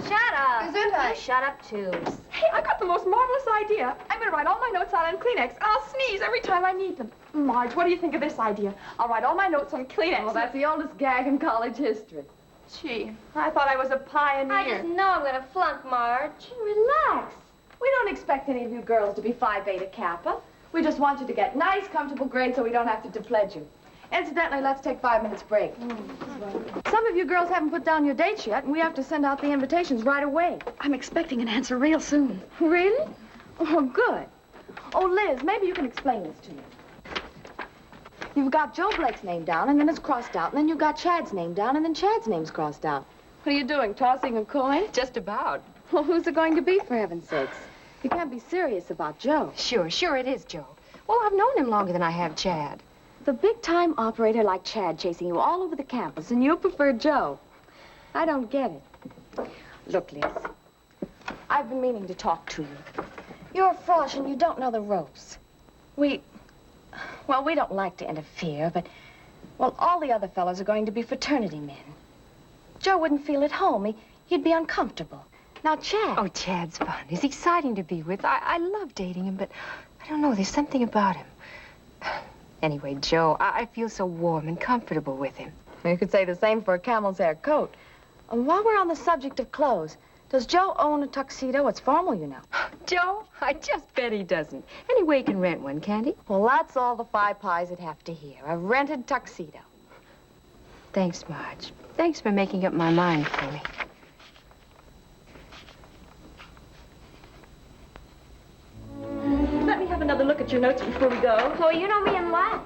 Shut up. Gesundheit. You shut up, too. Hey, I got the most marvelous idea. I'm going to write all my notes out on Kleenex, and I'll sneeze every time I need them. Marge, what do you think of this idea? I'll write all my notes on Kleenex. Well, that's the oldest gag in college history. Gee, I thought I was a pioneer. I just know I'm going to flunk, Marge. Relax. We don't expect any of you girls to be Phi Beta Kappa. We just want you to get nice, comfortable grades so we don't have to depledge you. Incidentally, let's take 5 minutes break. Some of you girls haven't put down your dates yet, and we have to send out the invitations right away. I'm expecting an answer real soon. Really? Oh, good. Oh, Liz, maybe you can explain this to me. You've got Joe Blake's name down, and then it's crossed out, and then you've got Chad's name down, and then Chad's name's crossed out. What are you doing, tossing a coin? Just about. Well, who's it going to be, for heaven's sakes? You can't be serious about Joe. Sure it is, Joe. Well, I've known him longer than I have Chad. The big-time operator like Chad chasing you all over the campus, and you prefer Joe. I don't get it. Look, Liz, I've been meaning to talk to you. You're a frosh and you don't know the ropes. We don't like to interfere, but, well, all the other fellows are going to be fraternity men. Joe wouldn't feel at home. He'd be uncomfortable. Now, Chad. Oh, Chad's fun. He's exciting to be with. I love dating him, but I don't know. There's something about him. Anyway, Joe, I feel so warm and comfortable with him. You could say the same for a camel's hair coat. And while we're on the subject of clothes, does Joe own a tuxedo? It's formal, you know. Joe? I just bet he doesn't. Anyway, he can rent one, can't he? Well, that's all the Phi Pies would have to hear. A rented tuxedo. Thanks, Marge. Thanks for making up my mind for me. Let me have another look at your notes before we go. Oh, you know me and what?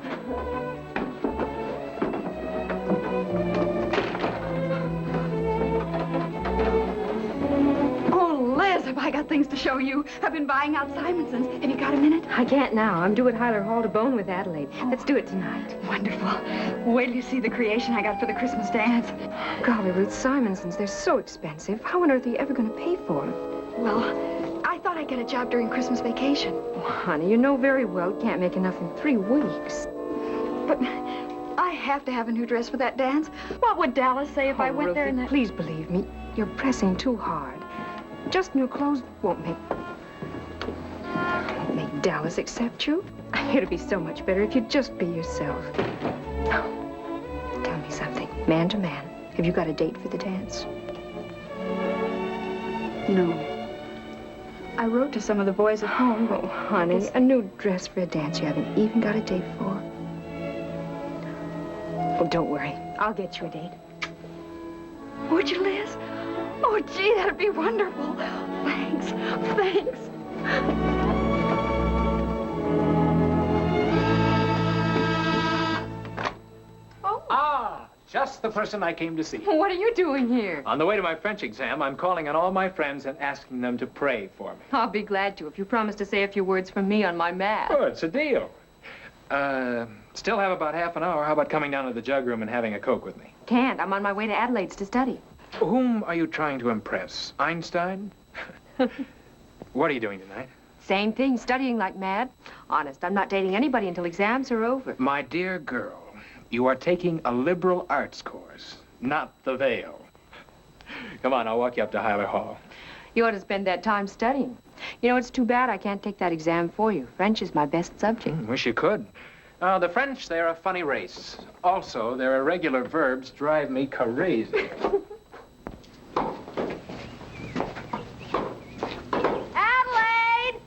Oh, Liz, have I got things to show you. I've been buying out Simonson's. Have you got a minute? I can't now. I'm due at Hyler Hall to bone with Adelaide. Let's do it tonight. Wonderful. Wait till you see the creation I got for the Christmas dance. Golly, Ruth, Simonson's, they're so expensive. How on earth are you ever going to pay for them? Well, I thought I'd get a job during Christmas vacation. Oh, honey, you know very well you can't make enough in 3 weeks. But I have to have a new dress for that dance. What would Dallas say if I went Ruthie, there and... please believe me. You're pressing too hard. Just new clothes won't make Dallas accept you? It'd be so much better if you'd just be yourself. Now, tell me something, man to man. Have you got a date for the dance? No. I wrote to some of the boys at home, but... Oh, honey, a new dress for a dance you haven't even got a date for. Oh, don't worry. I'll get you a date. Would you, Liz? Oh, gee, that'd be wonderful. Thanks. Thanks. Ah, just the person I came to see. What are you doing here? On the way to my French exam, I'm calling on all my friends and asking them to pray for me. I'll be glad to if you promise to say a few words for me on my math. Good, it's a deal. Still have about half an hour. How about coming down to the jug room and having a Coke with me? Can't. I'm on my way to Adelaide's to study. Whom are you trying to impress? Einstein? What are you doing tonight? Same thing, studying like mad. Honest, I'm not dating anybody until exams are over. My dear girl, you are taking a liberal arts course, not the veil. Come on, I'll walk you up to Hyler Hall. You ought to spend that time studying. You know, it's too bad I can't take that exam for you. French is my best subject. Wish you could. The French, they're a funny race. Also, their irregular verbs drive me crazy. Adelaide!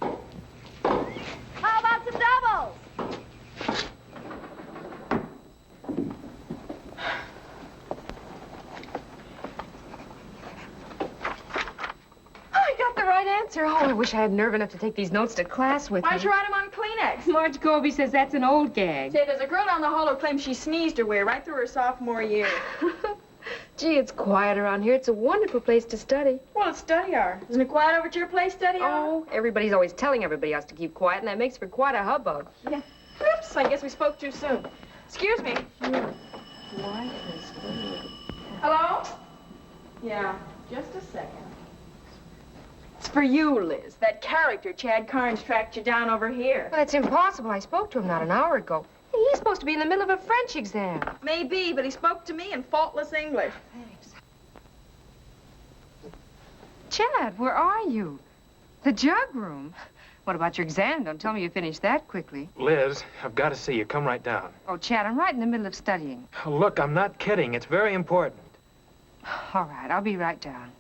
How about some doubles? I got the right answer. Oh, I wish I had nerve enough to take these notes to class with Why me. don't you write them on Kleenex? Marge Gorby says that's an old gag. Say, there's a girl down the hall who claims she sneezed her way right through her sophomore year. Gee, it's quiet around here. It's a wonderful place to study. Well, it's study hour. Isn't it quiet over at your place, study hour? Oh, everybody's always telling everybody else to keep quiet, and that makes for quite a hubbub. Yeah. Oops, I guess we spoke too soon. Excuse me. Hello? Yeah, just a second. It's for you, Liz. That character, Chad Carnes, tracked you down over here. Well, that's impossible. I spoke to him not an hour ago. He's supposed to be in the middle of a French exam. Maybe, but he spoke to me in faultless English. Thanks. Chad, where are you? The jug room. What about your exam? Don't tell me you finished that quickly. Liz, I've got to see you. Come right down. Oh, Chad, I'm right in the middle of studying. Oh, look, I'm not kidding. It's very important. All right, I'll be right down.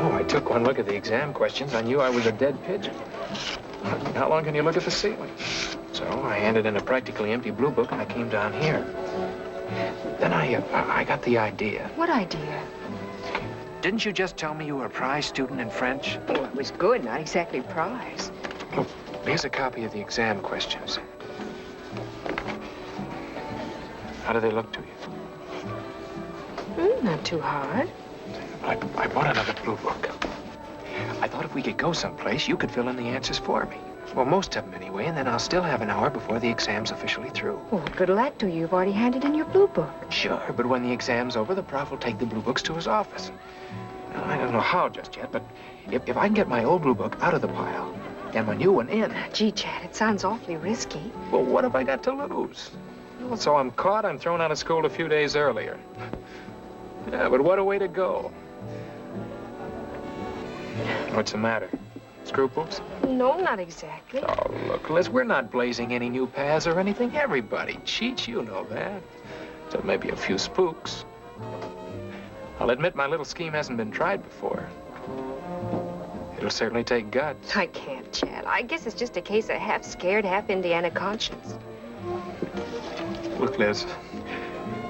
Oh, I took one look at the exam questions. I knew I was a dead pigeon. How long can you look at the ceiling? So I handed in a practically empty blue book, and I came down here. Then I got the idea. What idea? Didn't you just tell me you were a prize student in French? Oh, it was good, not exactly prize. Look, here's a copy of the exam questions. How do they look to you? Not too hard. I bought another blue book. I thought if we could go someplace, you could fill in the answers for me. Well, most of them anyway, and then I'll still have an hour before the exam's officially through. Well, what good'll that do? You've already handed in your blue book. Sure, but when the exam's over, the prof will take the blue books to his office. Now, I don't know how just yet, but if I can get my old blue book out of the pile and my new one in... Gee, Chad, it sounds awfully risky. Well, what have I got to lose? Well, so I'm caught, I'm thrown out of school a few days earlier. Yeah, but what a way to go. What's the matter? Scruples? No, not exactly. Oh, look, Liz, we're not blazing any new paths or anything. Everybody cheats, you know that. So maybe a few spooks. I'll admit my little scheme hasn't been tried before. It'll certainly take guts. I can't, Chad. I guess it's just a case of half scared, half Indiana conscience. Look, Liz,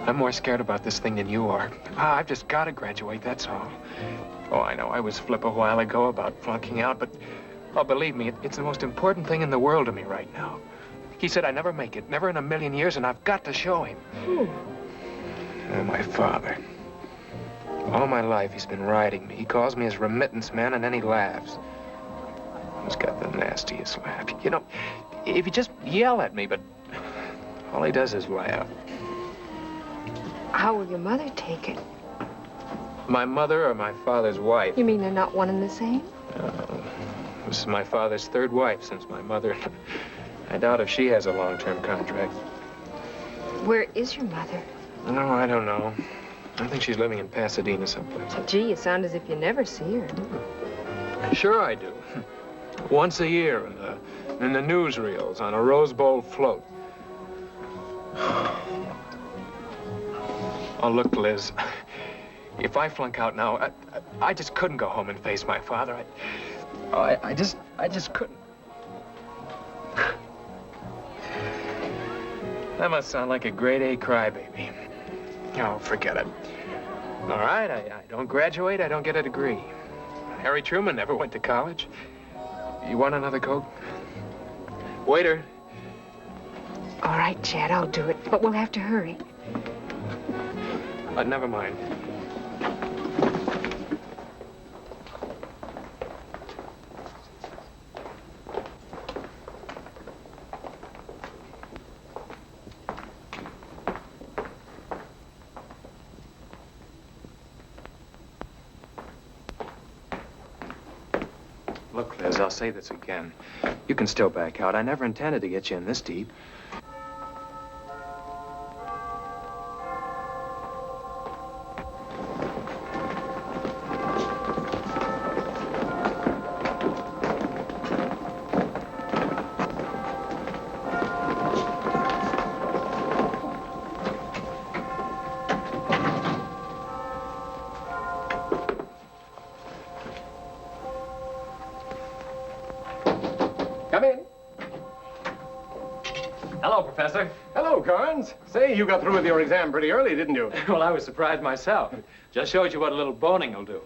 I'm more scared about this thing than you are. I've just got to graduate, that's all. Oh, I know, I was flip a while ago about flunking out, but, oh, believe me, it's the most important thing in the world to me right now. He said I'd never make it, never in a million years, and I've got to show him. Who? Oh, my father. All my life, he's been riding me. He calls me his remittance man, and then he laughs. He's got the nastiest laugh. You know, if you just yell at me, but all he does is laugh. How will your mother take it? My mother or my father's wife? You mean they're not one and the same? This is my father's third wife since my mother. I doubt if she has a long-term contract. Where is your mother? No, I don't know. I think she's living in Pasadena someplace. Gee, you sound as if you never see her. Sure I do. Once a year in the newsreels on a Rose Bowl float. Oh, look, Liz. If I flunk out now, I just couldn't go home and face my father. I just couldn't. That must sound like a grade A crybaby. Oh, forget it. All right, I don't graduate, I don't get a degree. Harry Truman never went to college. You want another Coke? Waiter. All right, Chad, I'll do it, but we'll have to hurry. Never mind. Look, Liz, I'll say this again. You can still back out. I never intended to get you in this deep. Come in. Hello, Professor. Hello, Carnes. Say, you got through with your exam pretty early, didn't you? Well, I was surprised myself. Just shows you what a little boning will do.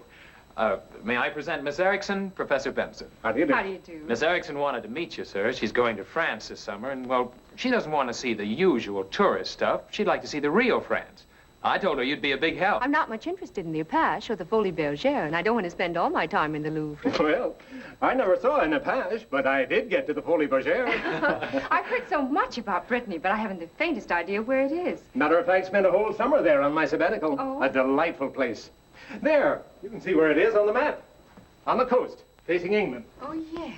May I present Miss Erickson, Professor Benson? How do you do? How do you do? Miss Erickson wanted to meet you, sir. She's going to France this summer, and, well, she doesn't want to see the usual tourist stuff. She'd like to see the real France. I told her you'd be a big help. I'm not much interested in the Apache or the Folie Bergère, and I don't want to spend all my time in the Louvre. Well, I never saw an Apache, but I did get to the Folie Bergère. I've heard so much about Brittany, but I haven't the faintest idea where it is. Matter of fact, spent a whole summer there on my sabbatical. Oh. A delightful place. There, you can see where it is on the map. On the coast, facing England. Oh, yes.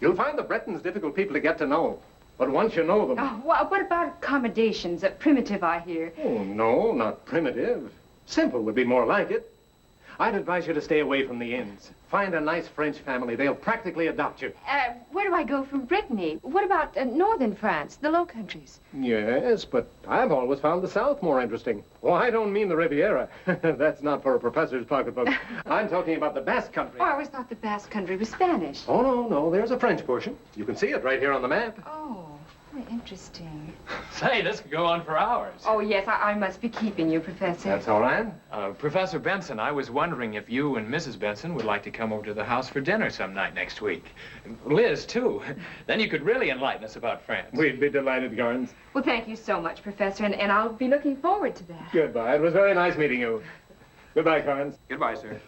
You'll find the Bretons difficult people to get to know. But once you know them... Oh, what about accommodations? Primitive, I hear. Oh, no, not primitive. Simple would be more like it. I'd advise you to stay away from the inns. Find a nice French family. They'll practically adopt you. Where do I go from Brittany? What about northern France, the Low Countries? Yes, but I've always found the South more interesting. Oh, I don't mean the Riviera. That's not for a professor's pocketbook. I'm talking about the Basque Country. Oh, I always thought the Basque Country was Spanish. Oh, no, there's a French portion. You can see it right here on the map. Oh, interesting. Say, this could go on for hours. Oh, yes, I must be keeping you, Professor. That's all right. Professor Benson, I was wondering if you and Mrs. Benson would like to come over to the house for dinner some night next week. Liz, too. Then you could really enlighten us about France. We'd be delighted, Garns. Well, thank you so much, Professor, and I'll be looking forward to that. Goodbye. It was very nice meeting you. Goodbye, Garns. Goodbye, sir.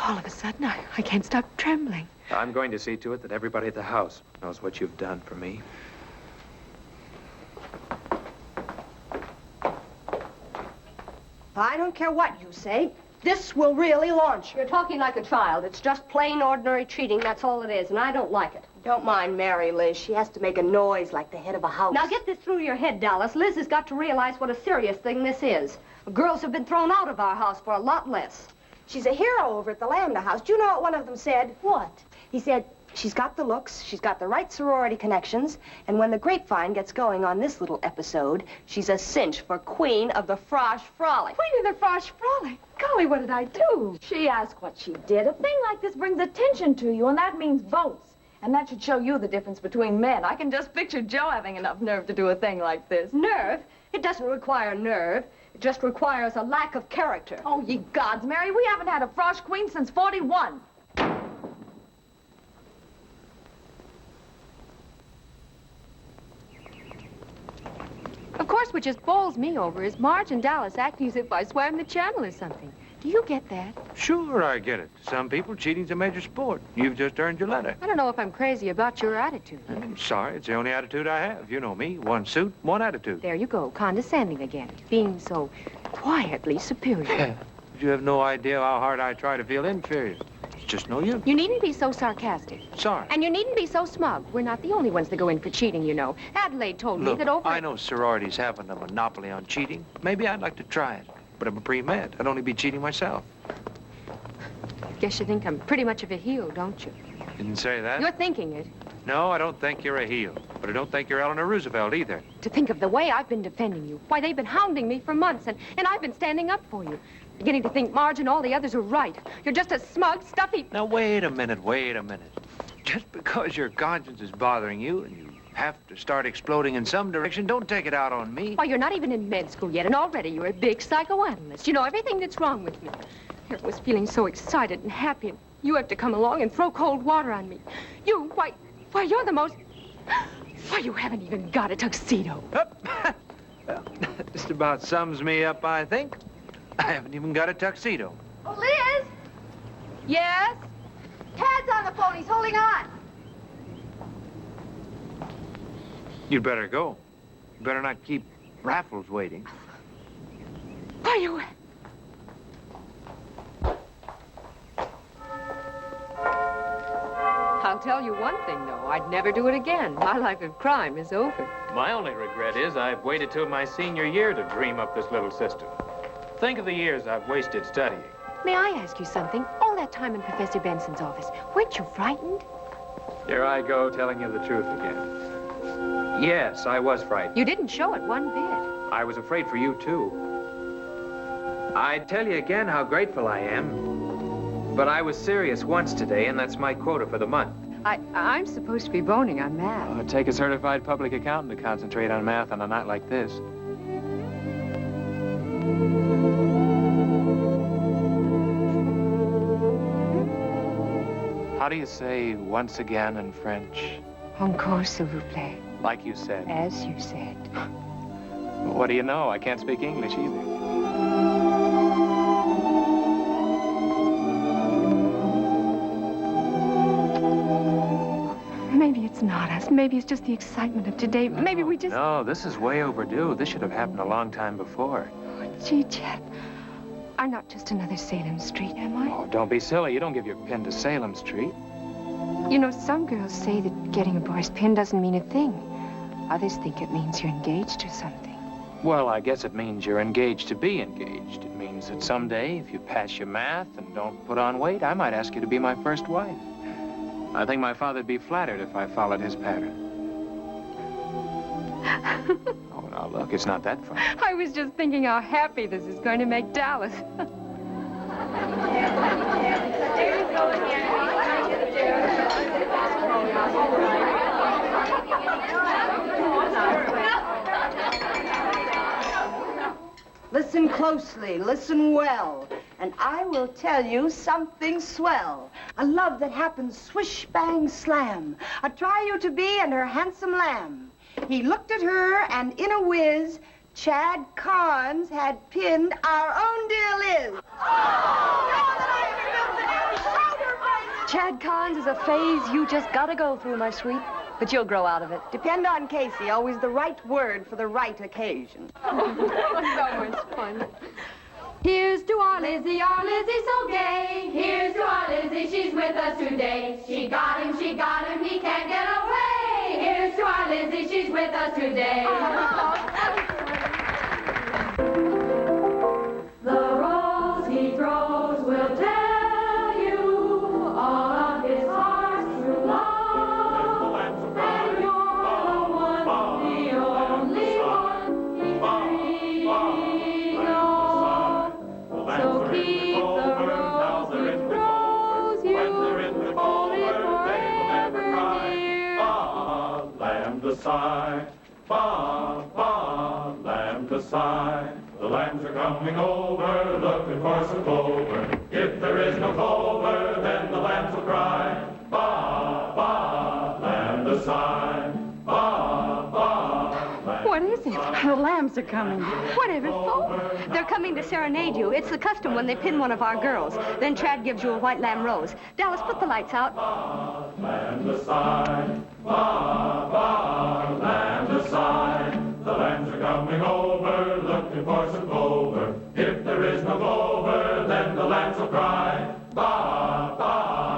All of a sudden, I can't stop trembling. I'm going to see to it that everybody at the house knows what you've done for me. I don't care what you say. This will really launch you. You're talking like a child. It's just plain, ordinary cheating, that's all it is, and I don't like it. Don't mind Mary, Liz. She has to make a noise like the head of a house. Now get this through your head, Dallas. Liz has got to realize what a serious thing this is. Girls have been thrown out of our house for a lot less. She's a hero over at the Lambda House. Do you know what one of them said? What? He said, she's got the looks, she's got the right sorority connections, and when the grapevine gets going on this little episode, she's a cinch for Queen of the Frosh Frolic. Queen of the Frosh Frolic? Golly, what did I do? She asked what she did. A thing like this brings attention to you, and that means votes. And that should show you the difference between men. I can just picture Joe having enough nerve to do a thing like this. Nerve? It doesn't require nerve. It just requires a lack of character. Oh, ye gods, Mary, we haven't had a Frosh Queen since 41. Of course, what just bowls me over is Marge and Dallas acting as if I swam the channel or something. Do you get that? Sure, I get it. Some people, cheating's a major sport. You've just earned your letter. I don't know if I'm crazy about your attitude. I'm sorry, it's the only attitude I have. You know me. One suit, one attitude. There you go, condescending again. Being so quietly superior. You have no idea how hard I try to feel inferior. just no use. You needn't be so sarcastic. Sorry. And you needn't be so smug. We're not the only ones that go in for cheating, you know. Adelaide told me Look, that over... I know sororities haven't a monopoly on cheating. Maybe I'd like to try it. But I'm a pre-med. I'd only be cheating myself. Guess you think I'm pretty much of a heel, don't you? Didn't say that. You're thinking it. No, I don't think you're a heel. But I don't think you're Eleanor Roosevelt either. To think of the way I've been defending you. Why, they've been hounding me for months, and I've been standing up for you. Beginning to think Marge and all the others are right. You're just a smug, stuffy... Now, wait a minute. Just because your conscience is bothering you and you have to start exploding in some direction, don't take it out on me. Why, you're not even in med school yet, and already you're a big psychoanalyst. You know everything that's wrong with me. Here I was feeling so excited and happy, and you have to come along and throw cold water on me. You, why, you're the most... Why, you haven't even got a tuxedo. Well, just about sums me up, I think. I haven't even got a tuxedo. Oh, Liz! Yes? Tad's on the phone. He's holding on. You'd better go. You better not keep Raffles waiting. Are you... I'll tell you one thing, though. I'd never do it again. My life of crime is over. My only regret is I've waited till my senior year to dream up this little system. Think of the years I've wasted studying. May I ask you something? All that time in Professor Benson's office, weren't you frightened? Here I go telling you the truth again. Yes, I was frightened. You didn't show it one bit. I was afraid for you, too. I'd tell you again how grateful I am. But I was serious once today, and that's my quota for the month. I'm supposed to be boning on math. Oh, take a certified public accountant to concentrate on math on a night like this. How do you say once again in French? Encore, s'il vous plaît. Like you said. As you said. What do you know? I can't speak English either. Maybe it's not us. Maybe it's just the excitement of today. Maybe we just... No, this is way overdue. This should have happened a long time before. Oh, gee, Chet. I'm not just another Salem Street, am I? Oh, don't be silly. You don't give your pin to Salem Street. You know, some girls say that getting a boy's pin doesn't mean a thing. Others think it means you're engaged or something. Well, I guess it means you're engaged to be engaged. It means that someday, if you pass your math and don't put on weight, I might ask you to be my first wife. I think my father'd be flattered if I followed his pattern. Oh, now, look, it's not that funny. I was just thinking how happy this is going to make Dallas. Listen closely, listen well, and I will tell you something swell. A love that happens swish, bang, slam. A try-you-to-be and her handsome lamb. He looked at her, and in a whiz, Chad Carnes had pinned our own dear Liz. Chad Carnes is a phase you just gotta go through, my sweet. But you'll grow out of it. Depend on Casey, always the right word for the right occasion. So much fun. Here's to our Lizzie so gay. Here's to our Lizzie, she's with us today. She got him, he can't get away. Here's to our Lizzie, she's with us today. The rose he throws will tell you all of his heart's true love. And you're the one, the only one he's dreaming of. So keep the rose he throws you, hold it forever dear. Lamb to sigh, ba, ba, lamb to sigh. The lambs are coming over, looking for some clover. If there is no clover, then the lambs will cry. Ba, ba, lamb to sigh. Ba, ba, lamb. What is it? The lambs are coming. Whatever for? They're coming to serenade you. It's the custom when they pin one of our girls. Then Chad gives you a white lamb rose. Dallas, put the lights out. Lamb to sigh. Ba, ba, lamb to sigh. The lambs are coming over, looking for some clover. If there is no clover, then the lambs will cry. Ba, ba,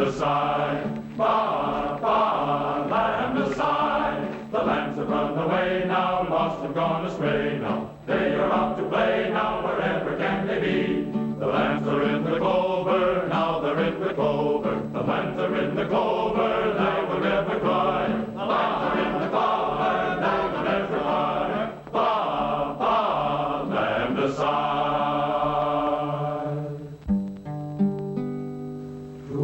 aside, ba, ba, land aside. The lambs have run away now, lost and gone astray now. They are out to play now, wherever can they be? The lambs are in the clover, now they're in the clover. The lambs are in the clover, they will never cry. The lambs are in the clover, they will never cry. Ba, ba, land aside. To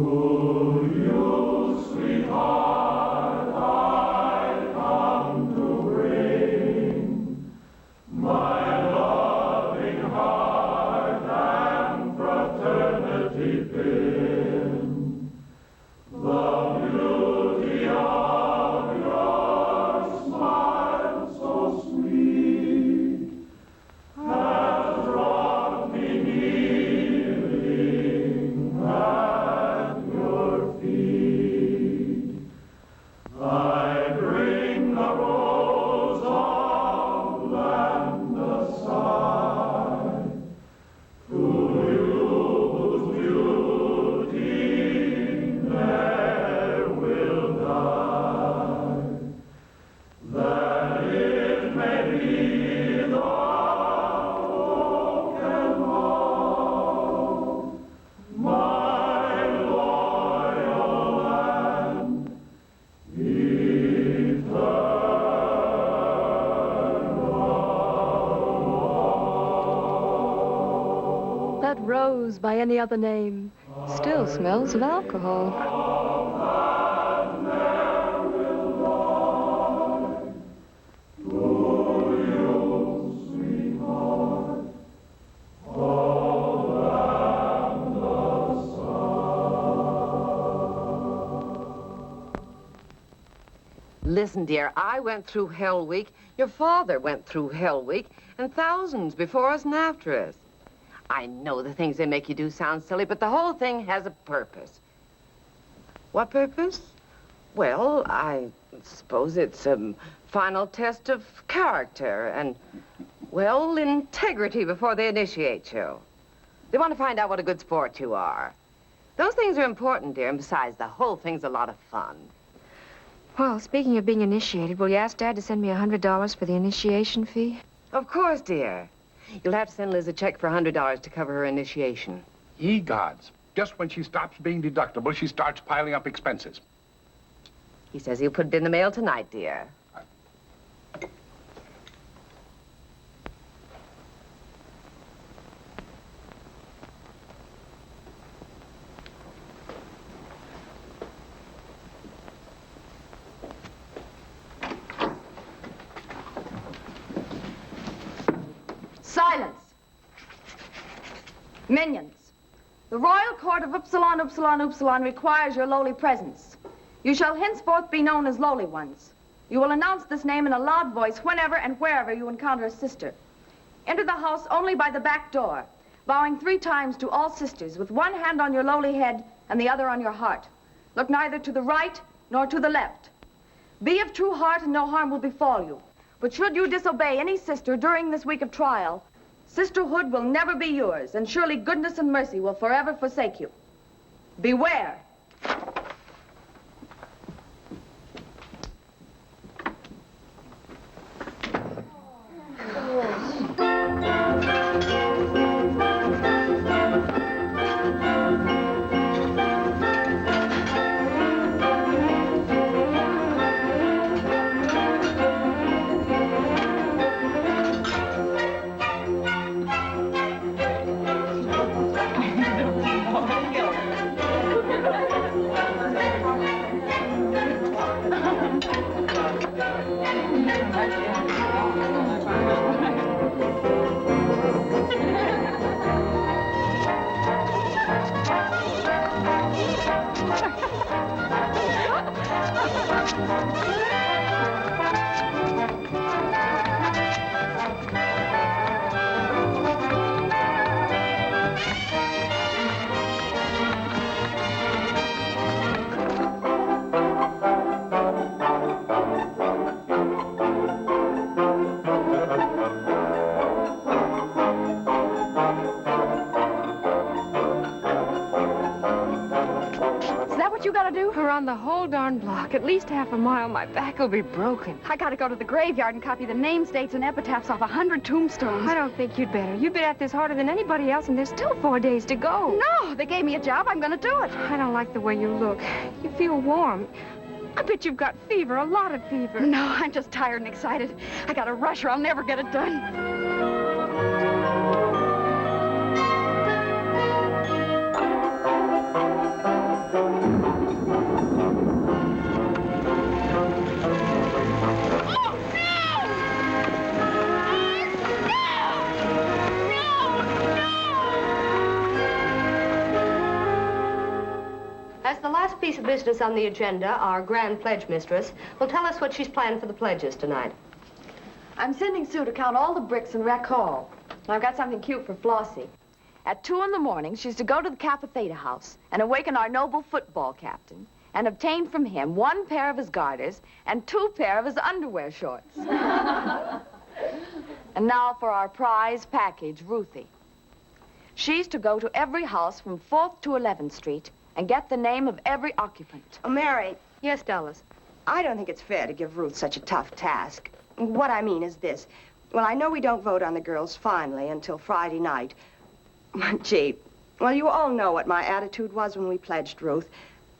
you, sweetheart, I come to bring my loving heart and fraternity pin. The beauty of your smile so sweet has brought me kneeling at your feet. I bring the rose of land aside to you whose beauty ne'er will die, that it may be the oak and love, my loyal and That rose by any other name still smells of alcohol. Listen, dear, I went through Hell Week, your father went through Hell Week, and thousands before us and after us. I know the things they make you do sound silly, but the whole thing has a purpose. What purpose? Well, I suppose it's a final test of character and, well, integrity before they initiate you. They want to find out what a good sport you are. Those things are important, dear, and besides, the whole thing's a lot of fun. Well, speaking of being initiated, will you ask Dad to send me $100 for the initiation fee? Of course, dear. You'll have to send Liz a check for $100 to cover her initiation. Ye gods. Just when she stops being deductible, she starts piling up expenses. He says he'll put it in the mail tonight, dear. Silence. Minions, the Royal Court of Upsilon, Upsilon, Upsilon requires your lowly presence. You shall henceforth be known as lowly ones. You will announce this name in a loud voice whenever and wherever you encounter a sister. Enter the house only by the back door, bowing 3 times to all sisters, with one hand on your lowly head and the other on your heart. Look neither to the right nor to the left. Be of true heart and no harm will befall you. But should you disobey any sister during this week of trial, sisterhood will never be yours, and surely goodness and mercy will forever forsake you. Beware. gotta do? Around the whole darn block, at least half a mile. My back will be broken. I gotta go to the graveyard and copy the names, dates, and epitaphs off 100 tombstones. I don't think you'd better. You've been at this harder than anybody else, and there's still 4 days to go. No, they gave me a job. I'm gonna do it. I don't like the way you look. You feel warm. I bet you've got fever, a lot of fever. No, I'm just tired and excited. I gotta rush or I'll never get it done. As the last piece of business on the agenda, our grand pledge mistress will tell us what she's planned for the pledges tonight. I'm sending Sue to count all the bricks in Rec Hall. And I've got something cute for Flossie. At 2 in the morning, she's to go to the Kappa Theta house and awaken our noble football captain and obtain from him 1 pair of his garters and 2 pair of his underwear shorts. And now for our prize package, Ruthie. She's to go to every house from 4th to 11th Street and get the name of every occupant. Oh, Mary. Yes, Dallas? I don't think it's fair to give Ruth such a tough task. What I mean is this. Well, I know we don't vote on the girls finally until Friday night. Gee, well, you all know what my attitude was when we pledged Ruth.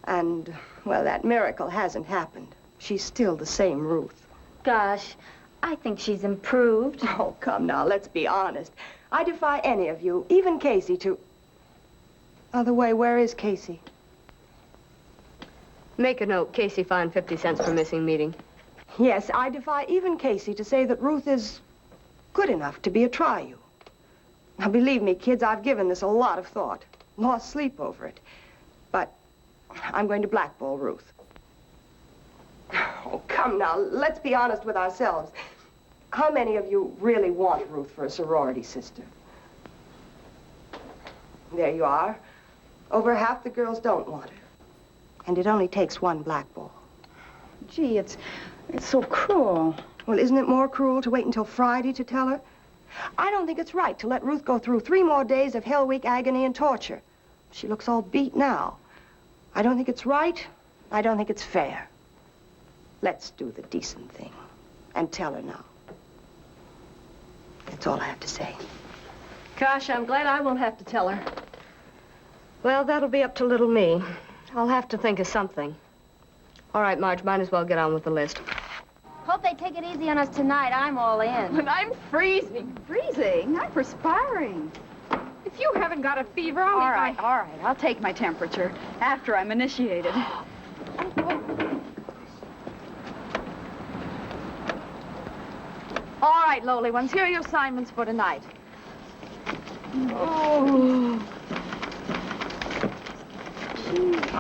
And, well, that miracle hasn't happened. She's still the same Ruth. Gosh, I think she's improved. Oh, come now, let's be honest. I defy any of you, even Casey, to... By the way, where is Casey? Make a note. Casey fined 50 cents for missing meeting. Yes, I defy even Casey to say that Ruth is good enough to be a try-you. Now, believe me, kids, I've given this a lot of thought. Lost sleep over it. But I'm going to blackball Ruth. Oh, come now, let's be honest with ourselves. How many of you really want Ruth for a sorority sister? There you are. Over half the girls don't want her. And it only takes 1 blackball. Gee, it's so cruel. Well, isn't it more cruel to wait until Friday to tell her? I don't think it's right to let Ruth go through 3 more days of Hell Week agony and torture. She looks all beat now. I don't think it's right. I don't think it's fair. Let's do the decent thing and tell her now. That's all I have to say. Gosh, I'm glad I won't have to tell her. Well, that'll be up to little me. I'll have to think of something. All right, Marge, might as well get on with the list. Hope they take it easy on us tonight. I'm all in. And I'm freezing. Freezing? I'm perspiring. If you haven't got a fever, I'll All right. I'll take my temperature after I'm initiated. All right, lowly ones, here are your assignments for tonight. Oh.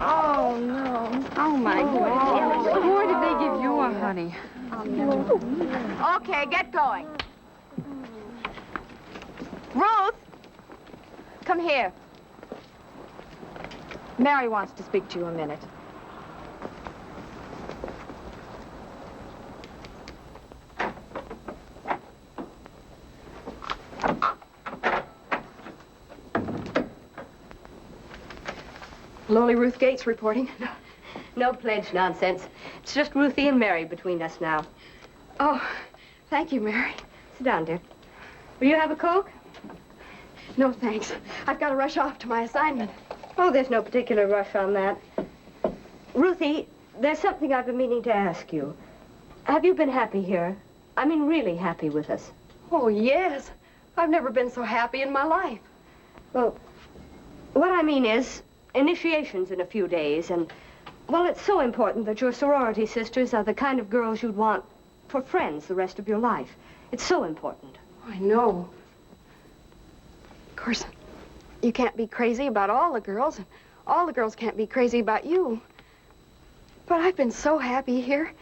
Oh, no. Oh, my God. Why did they give you a honey? Okay, get going. Ruth, come here. Mary wants to speak to you a minute. Lowly Ruth Gates reporting. No pledge nonsense. It's just Ruthie and Mary between us now. Oh, thank you, Mary. Sit down, dear. Will you have a Coke? No, thanks. I've got to rush off to my assignment. Oh, there's no particular rush on that. Ruthie, there's something I've been meaning to ask you. Have you been happy here? I mean, really happy with us? Oh, yes. I've never been so happy in my life. Well, what I mean is, initiation's in a few days, and, well, it's so important that your sorority sisters are the kind of girls you'd want for friends the rest of your life. It's so important. I know. Of course, you can't be crazy about all the girls, and all the girls can't be crazy about you. But I've been so happy here.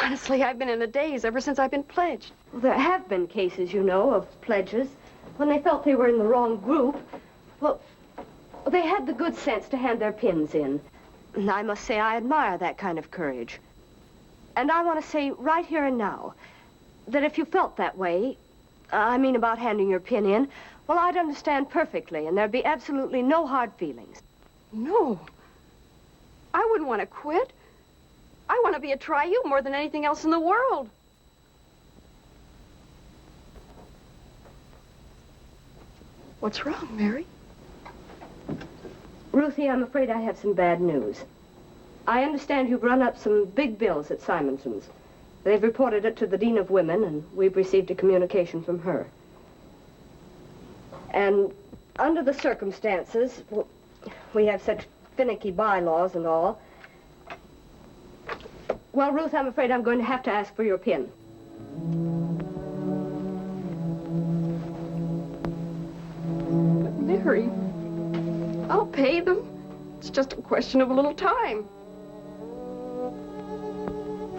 Honestly, I've been in a daze ever since I've been pledged. Well, there have been cases, you know, of pledges when they felt they were in the wrong group. Well, they had the good sense to hand their pins in. And I must say I admire that kind of courage. And I want to say right here and now that if you felt that way, I mean about handing your pin in, well, I'd understand perfectly, and there'd be absolutely no hard feelings. No. I wouldn't want to quit. I want to be a try-you more than anything else in the world. What's wrong, Mary? Ruthie, I'm afraid I have some bad news. I understand you've run up some big bills at Simonson's. They've reported it to the Dean of Women, and we've received a communication from her. And under the circumstances, we have such finicky bylaws and all. Well, Ruth, I'm afraid I'm going to have to ask for your pin. Mary, I'll pay them. It's just a question of a little time.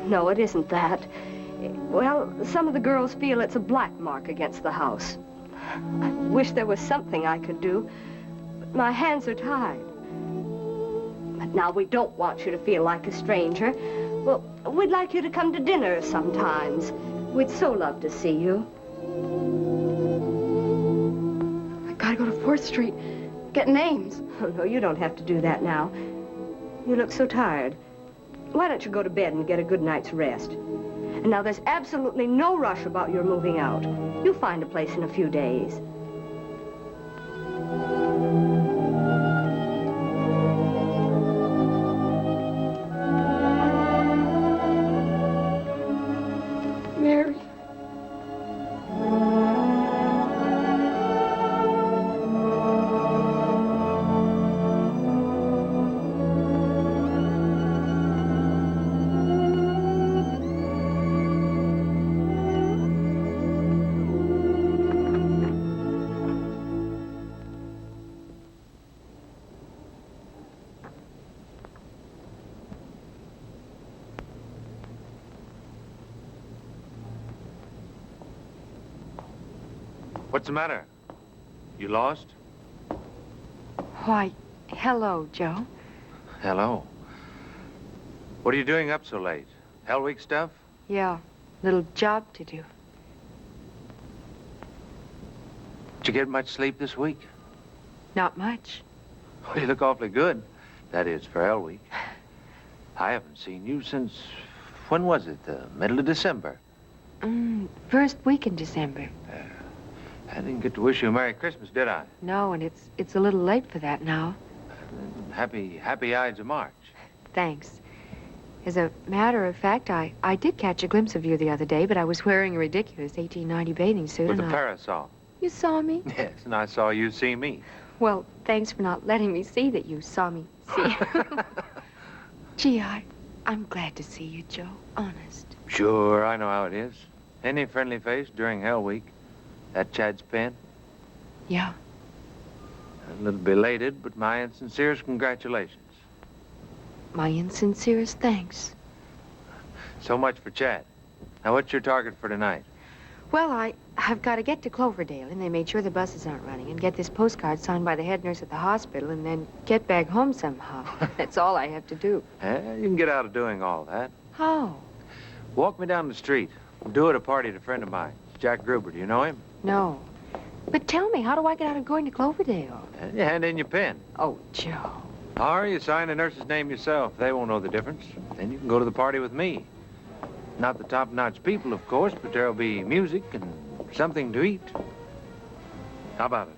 No, it isn't that. Well, some of the girls feel it's a black mark against the house. I wish there was something I could do, but my hands are tied. But now we don't want you to feel like a stranger. Well, we'd like you to come to dinner sometimes. We'd so love to see you. I gotta go to 4th Street, get names. Oh, no, you don't have to do that now. You look so tired. Why don't you go to bed and get a good night's rest? And now there's absolutely no rush about your moving out. You'll find a place in a few days. Mary. What's the matter? You lost? Why, hello, Joe. Hello. What are you doing up so late? Hell Week stuff? Yeah, little job to do. Did you get much sleep this week? Not much. Well, you look awfully good. That is, for Hell Week. I haven't seen you since, when was it? The middle of December. First week in December. I didn't get to wish you a Merry Christmas, did I? No, and it's a little late for that now. Happy Ides of March. Thanks. As a matter of fact, I did catch a glimpse of you the other day, but I was wearing a ridiculous 1890 bathing suit. With the and parasol. You saw me? Yes, and I saw you see me. Well, thanks for not letting me see that you saw me see. Gee, I'm glad to see you, Joe. Honest. Sure, I know how it is. Any friendly face during Hell Week. That Chad's pen? Yeah. A little belated, but my insincerest congratulations. My insincerest thanks. So much for Chad. Now, what's your target for tonight? Well, I've got to get to Cloverdale, and they made sure the buses aren't running, and get this postcard signed by the head nurse at the hospital, and then get back home somehow. That's all I have to do. You can get out of doing all that. How? Walk me down the street. I'm due at a party at a friend of mine. It's Jack Gruber. Do you know him? No. But tell me, how do I get out of going to Cloverdale? You hand in your pen. Oh, Joe. Or you sign the nurse's name yourself. They won't know the difference. Then you can go to the party with me. Not the top-notch people, of course, but there'll be music and something to eat. How about it?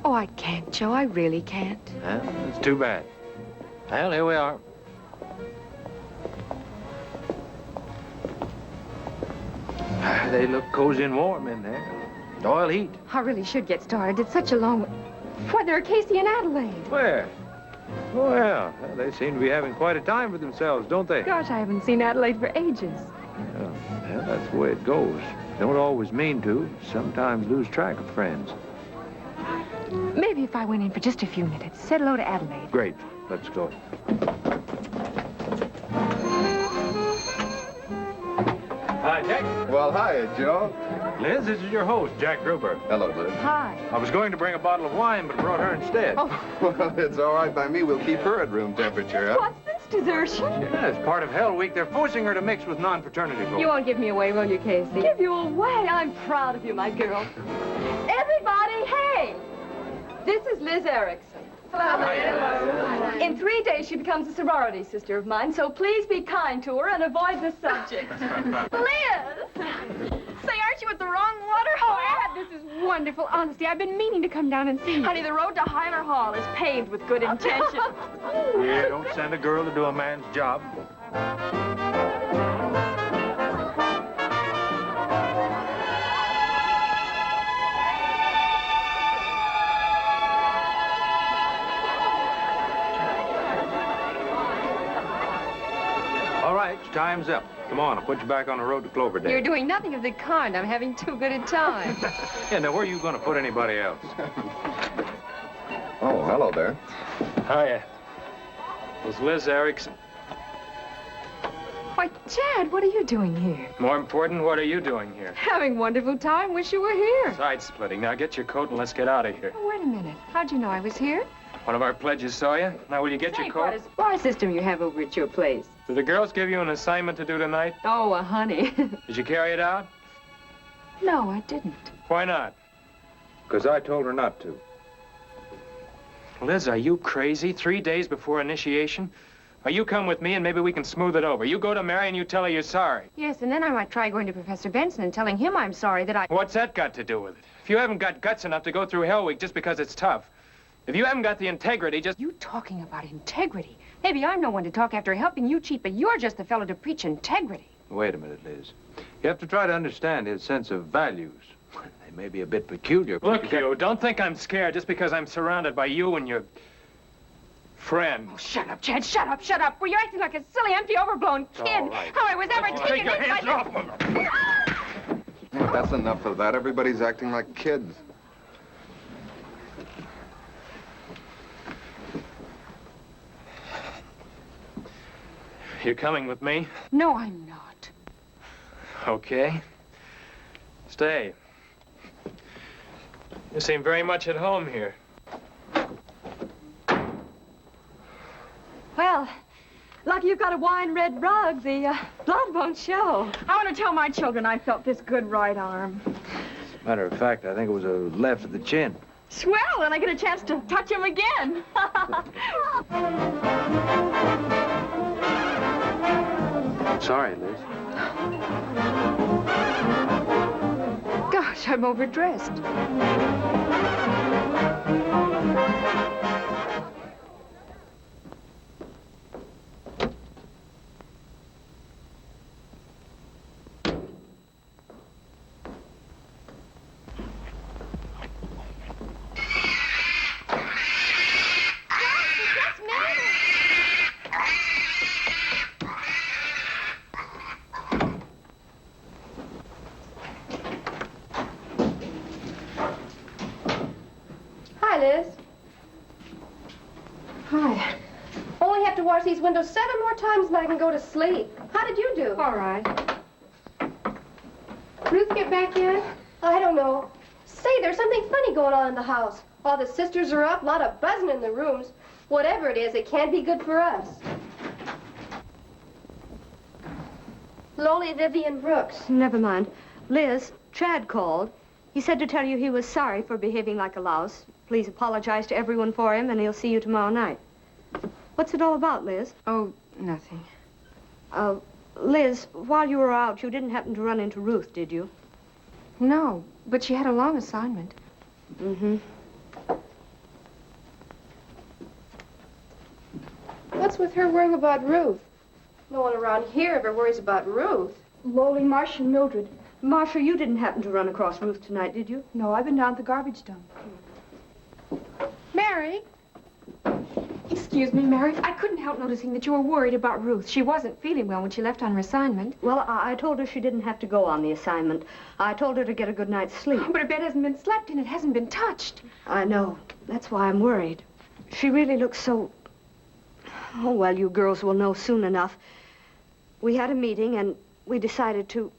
Oh, I can't, Joe. I really can't. Well, it's too bad. Well, here we are. They look cozy and warm in there. Oil heat. I really should get started. It's such a long way. Why, there are Casey and Adelaide. Where? Well, they seem to be having quite a time for themselves, don't they? Gosh, I haven't seen Adelaide for ages. Well, that's the way it goes. Don't always mean to. Sometimes lose track of friends. Maybe if I went in for just a few minutes. Said hello to Adelaide. Great. Let's go. Hi, Jack. Well, hi, Joe. Liz, this is your host, Jack Gruber. Hello, Liz. Hi. I was going to bring a bottle of wine, but brought her instead. Oh. Well, it's all right by me. We'll keep her at room temperature, huh? What's this, desertion? Yeah, as part of Hell Week, they're forcing her to mix with non-fraternity folks. You won't give me away, will you, Casey? Give you away. I'm proud of you, my girl. Everybody, hey! This is Liz Erickson. In 3 days, she becomes a sorority sister of mine, so please be kind to her and avoid the subject. Liz! Say, aren't you at the wrong waterhole? Oh, Ed, this is wonderful. Honestly, I've been meaning to come down and see you. Honey, the road to Heiler Hall is paved with good intentions. Yeah, don't send a girl to do a man's job. All right, time's up. Come on, I'll put you back on the road to Cloverdale. You're doing nothing of the kind. I'm having too good a time. Yeah, now where are you going to put anybody else? Oh, hello there. Hiya. Was Liz Erickson? Why, Chad, what are you doing here? More important, what are you doing here? Having wonderful time. Wish you were here. Side splitting. Now get your coat and let's get out of here. Oh, wait a minute. How'd you know I was here? One of our pledges saw you. Now, will you get your coat? What a bar system you have over at your place. Did the girls give you an assignment to do tonight? Oh, honey. Did you carry it out? No, I didn't. Why not? Because I told her not to. Liz, are you crazy? 3 days before initiation? Or you come with me and maybe we can smooth it over. You go to Mary and you tell her you're sorry. Yes, and then I might try going to Professor Benson and telling him I'm sorry that I... What's that got to do with it? If you haven't got guts enough to go through Hell Week just because it's tough, if you haven't got the integrity, just... You talking about integrity? Maybe I'm no one to talk after helping you cheat, but you're just the fellow to preach integrity. Wait a minute, Liz. You have to try to understand his sense of values. They may be a bit peculiar. Look, you, don't think I'm scared just because I'm surrounded by you and your friend. Oh, shut up, Chad, shut up, shut up. Well, you're acting like a silly, empty, overblown kid. all right. How I was ever taken Take your in hands by off him. That's enough of that. Everybody's acting like kids. You coming with me? No, I'm not. Okay. Stay. You seem very much at home here. Well, lucky you've got a wine-red rug. The blood won't show. I want to tell my children I felt this good right arm. Matter of fact, I think it was a left of the chin. Swell, and I get a chance to touch him again. Sorry, Liz. Gosh, I'm overdressed. Hi, Liz. Hi. Only have to wash these windows 7 more times and I can go to sleep. How did you do? All right. Ruth get back yet? I don't know. Say, there's something funny going on in the house. All the sisters are up, a lot of buzzing in the rooms. Whatever it is, it can't be good for us. Lowly Vivian Brooks. Never mind. Liz, Chad called. He said to tell you he was sorry for behaving like a louse. Please apologize to everyone for him, and he'll see you tomorrow night. What's it all about, Liz? Oh, nothing. Liz, while you were out, you didn't happen to run into Ruth, did you? No, but she had a long assignment. Mm-hmm. What's with her worrying about Ruth? No one around here ever worries about Ruth. Lowly, Marcia, and Mildred. Marcia, you didn't happen to run across Ruth tonight, did you? No, I've been down at the garbage dump. Mary? Excuse me, Mary. I couldn't help noticing that you were worried about Ruth. She wasn't feeling well when she left on her assignment. Well, I told her she didn't have to go on the assignment. I told her to get a good night's sleep. But her bed hasn't been slept in. It hasn't been touched. I know. That's why I'm worried. She really looks so... Oh, well, you girls will know soon enough. We had a meeting and we decided to...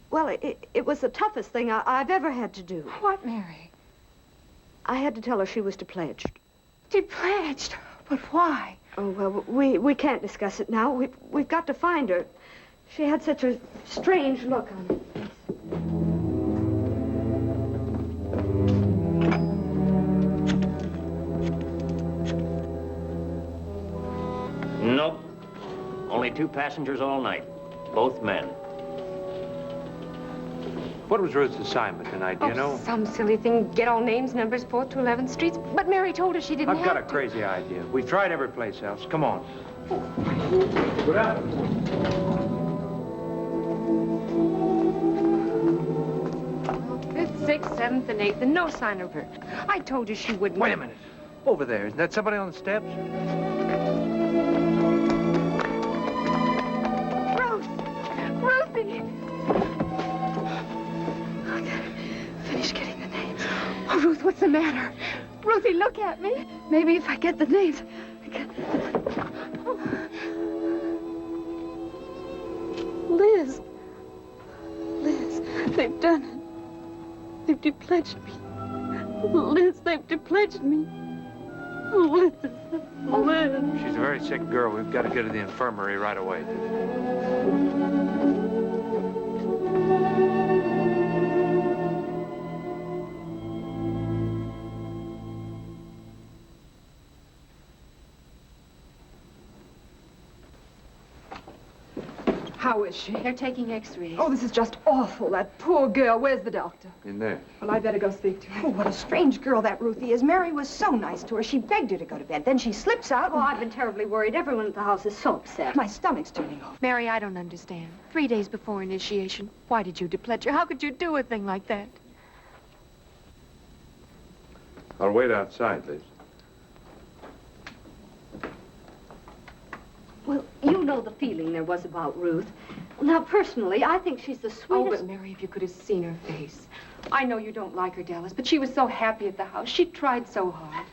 Well, it was the toughest thing I've ever had to do. What, Mary? I had to tell her she was depledged. Depledged? But why? Oh, well, we can't discuss it now. We've got to find her. She had such a strange look on her face. Only 2 passengers all night, both men. What was Ruth's assignment tonight, do you know? Some silly thing. Get all names, numbers, 4th to 11th streets. But Mary told her she didn't I've got a have to. crazy idea. We've tried every place else. Come on. What happened? 5th, 6th, 7th, and 8th, and no sign of her. I told you she wouldn't. Wait a minute. Over there. Isn't that somebody on the steps? Ruthie! I gotta finish getting the names. Oh, Ruth, what's the matter? Ruthie, look at me. Maybe if I get the names. Liz. Liz, they've done it. They've depledged me. Liz, they've depledged me. Liz. Liz. She's a very sick girl. We've got to get her to the infirmary right away. How is she? They're taking x-rays. Oh, this is just awful. That poor girl. Where's the doctor? In there. Well, I'd better go speak to her. Oh, what a strange girl that Ruthie is. Mary was so nice to her. She begged her to go to bed. Then she slips out. Oh, I've been terribly worried. Everyone at the house is so upset. My stomach's turning over. Mary, I don't understand. 3 days before initiation, why did you depledge her? How could you do a thing like that? I'll wait outside, Liz. Well, you know the feeling there was about Ruth. Now, personally, I think she's the sweetest... Oh, but Mary, if you could have seen her face. I know you don't like her, Dallas, but she was so happy at the house. She tried so hard.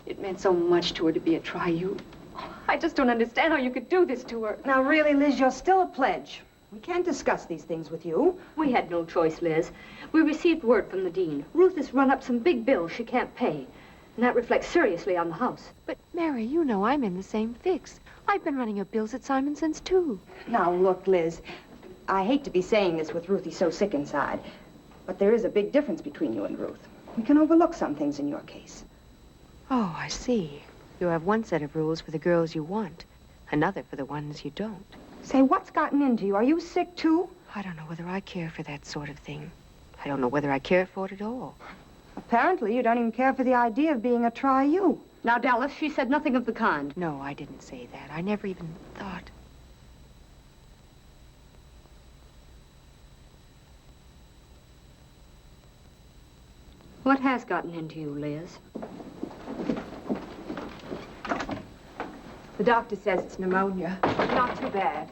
It meant so much to her to be a Tri-U. I just don't understand how you could do this to her. Now, really, Liz, you're still a pledge. We can't discuss these things with you. We had no choice, Liz. We received word from the dean. Ruth has run up some big bills she can't pay. And that reflects seriously on the house. But, Mary, you know I'm in the same fix. I've been running up bills at Simonson's, too. Now, look, Liz, I hate to be saying this with Ruthie so sick inside, but there is a big difference between you and Ruth. We can overlook some things in your case. Oh, I see. You have one set of rules for the girls you want, another for the ones you don't. Say, what's gotten into you? Are you sick, too? I don't know whether I care for that sort of thing. I don't know whether I care for it at all. Apparently, you don't even care for the idea of being a Tri-U. Now, Dallas, she said nothing of the kind. No, I didn't say that. I never even thought. What has gotten into you, Liz? The doctor says it's pneumonia. Not too bad.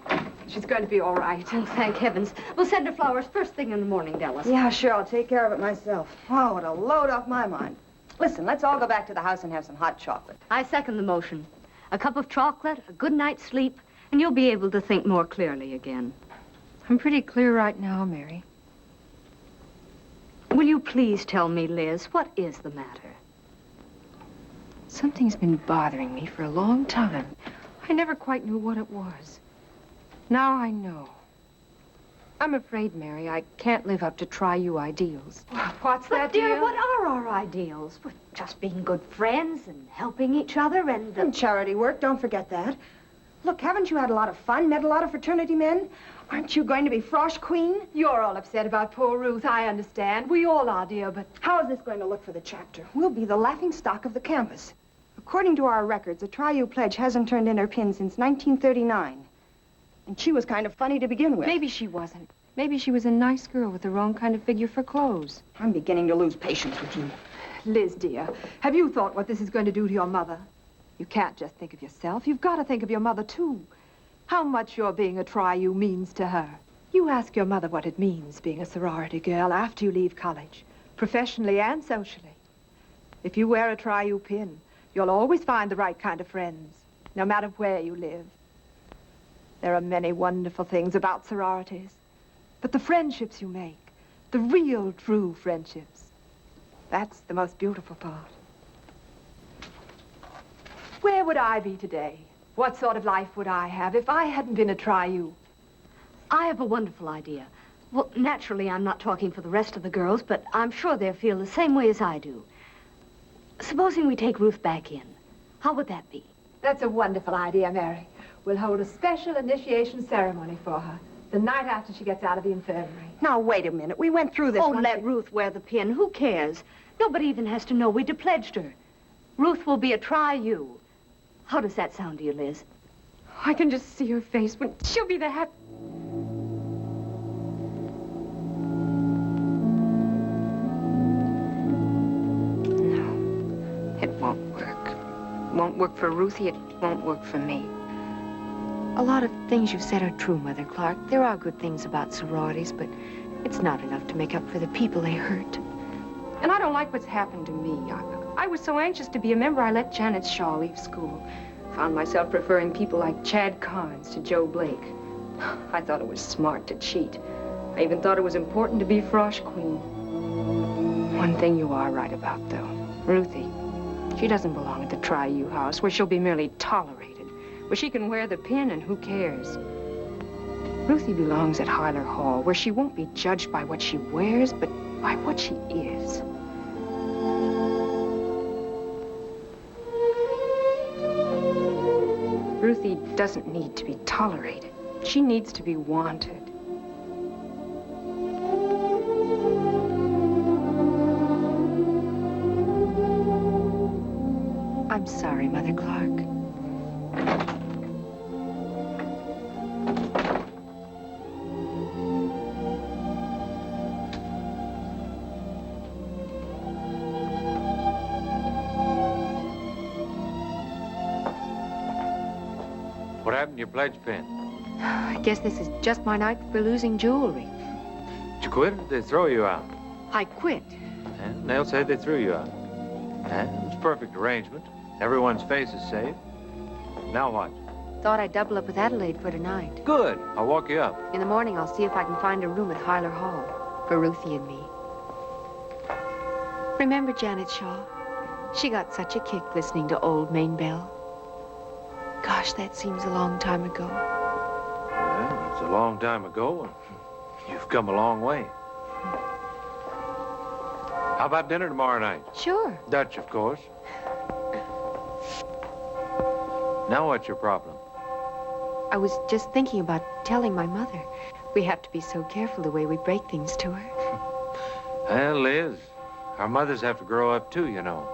She's going to be all right. Oh, thank heavens. We'll send her flowers first thing in the morning, Dallas. Yeah, sure. I'll take care of it myself. Oh, what a load off my mind. Listen, let's all go back to the house and have some hot chocolate. I second the motion. A cup of chocolate, a good night's sleep, and you'll be able to think more clearly again. I'm pretty clear right now, Mary. Will you please tell me, Liz, what is the matter? Something's been bothering me for a long time. I never quite knew what it was. Now I know. I'm afraid, Mary, I can't live up to Tri-U ideals. What's But, that, dear, what are our ideals? Well, just being good friends and helping each other and... And charity work, don't forget that. Look, haven't you had a lot of fun, met a lot of fraternity men? Aren't you going to be frosh queen? You're all upset about poor Ruth, I understand. We all are, dear, but... How is this going to look for the chapter? We'll be the laughing stock of the campus. According to our records, a Tri-U pledge hasn't turned in her pin since 1939. And she was kind of funny to begin with. Maybe she wasn't. Maybe she was a nice girl with the wrong kind of figure for clothes. I'm beginning to lose patience with you. Liz, dear, have you thought what this is going to do to your mother? You can't just think of yourself. You've got to think of your mother, too. How much your being a Tri-U means to her. You ask your mother what it means being a sorority girl after you leave college, professionally and socially. If you wear a Tri-U pin, you'll always find the right kind of friends, no matter where you live. There are many wonderful things about sororities, but the friendships you make, the real, true friendships, that's the most beautiful part. Where would I be today? What sort of life would I have if I hadn't been a Tri-U? I have a wonderful idea. Well, naturally, I'm not talking for the rest of the girls, but I'm sure they'll feel the same way as I do. Supposing we take Ruth back in. How would that be? That's a wonderful idea, Mary. We'll hold a special initiation ceremony for her the night after she gets out of the infirmary. Now, wait a minute. We went through this Oh, once. let Ruth wear the pin. Who cares? Nobody even has to know we pledged her. Ruth will be a try-you. How does that sound to you, Liz? I can just see her face when she'll be the happy... No, it won't work. It won't work for Ruthie. It won't work for me. A lot of things you've said are true, Mother Clark. There are good things about sororities, but it's not enough to make up for the people they hurt. And I don't like what's happened to me. I was so anxious to be a member, I let Janet Shaw leave school. Found myself preferring people like Chad Carnes to Joe Blake. I thought it was smart to cheat. I even thought it was important to be frosh queen. One thing you are right about, though. Ruthie, she doesn't belong at the Try-You house, where she'll be merely tolerated, where she can wear the pin and who cares. Ruthie belongs at Hyler Hall, where she won't be judged by what she wears, but by what she is. Ruthie doesn't need to be tolerated. She needs to be wanted. I'm sorry, Mother Clark. What happened to your pledge pin? I guess this is just my night for losing jewelry. Did you quit or did they throw you out? I quit. And they'll say they threw you out. And it was perfect arrangement. Everyone's face is safe. Now what? Thought I'd double up with Adelaide for tonight. Good. I'll walk you up. In the morning, I'll see if I can find a room at Hyler Hall for Ruthie and me. Remember Janet Shaw? She got such a kick listening to Old Main Bell. Gosh, that seems a long time ago. Well, it's a long time ago, and you've come a long way. How about dinner tomorrow night? Sure. Dutch, of course. Now what's your problem? I was just thinking about telling my mother. We have to be so careful the way we break things to her. Well, Liz, our mothers have to grow up too, you know.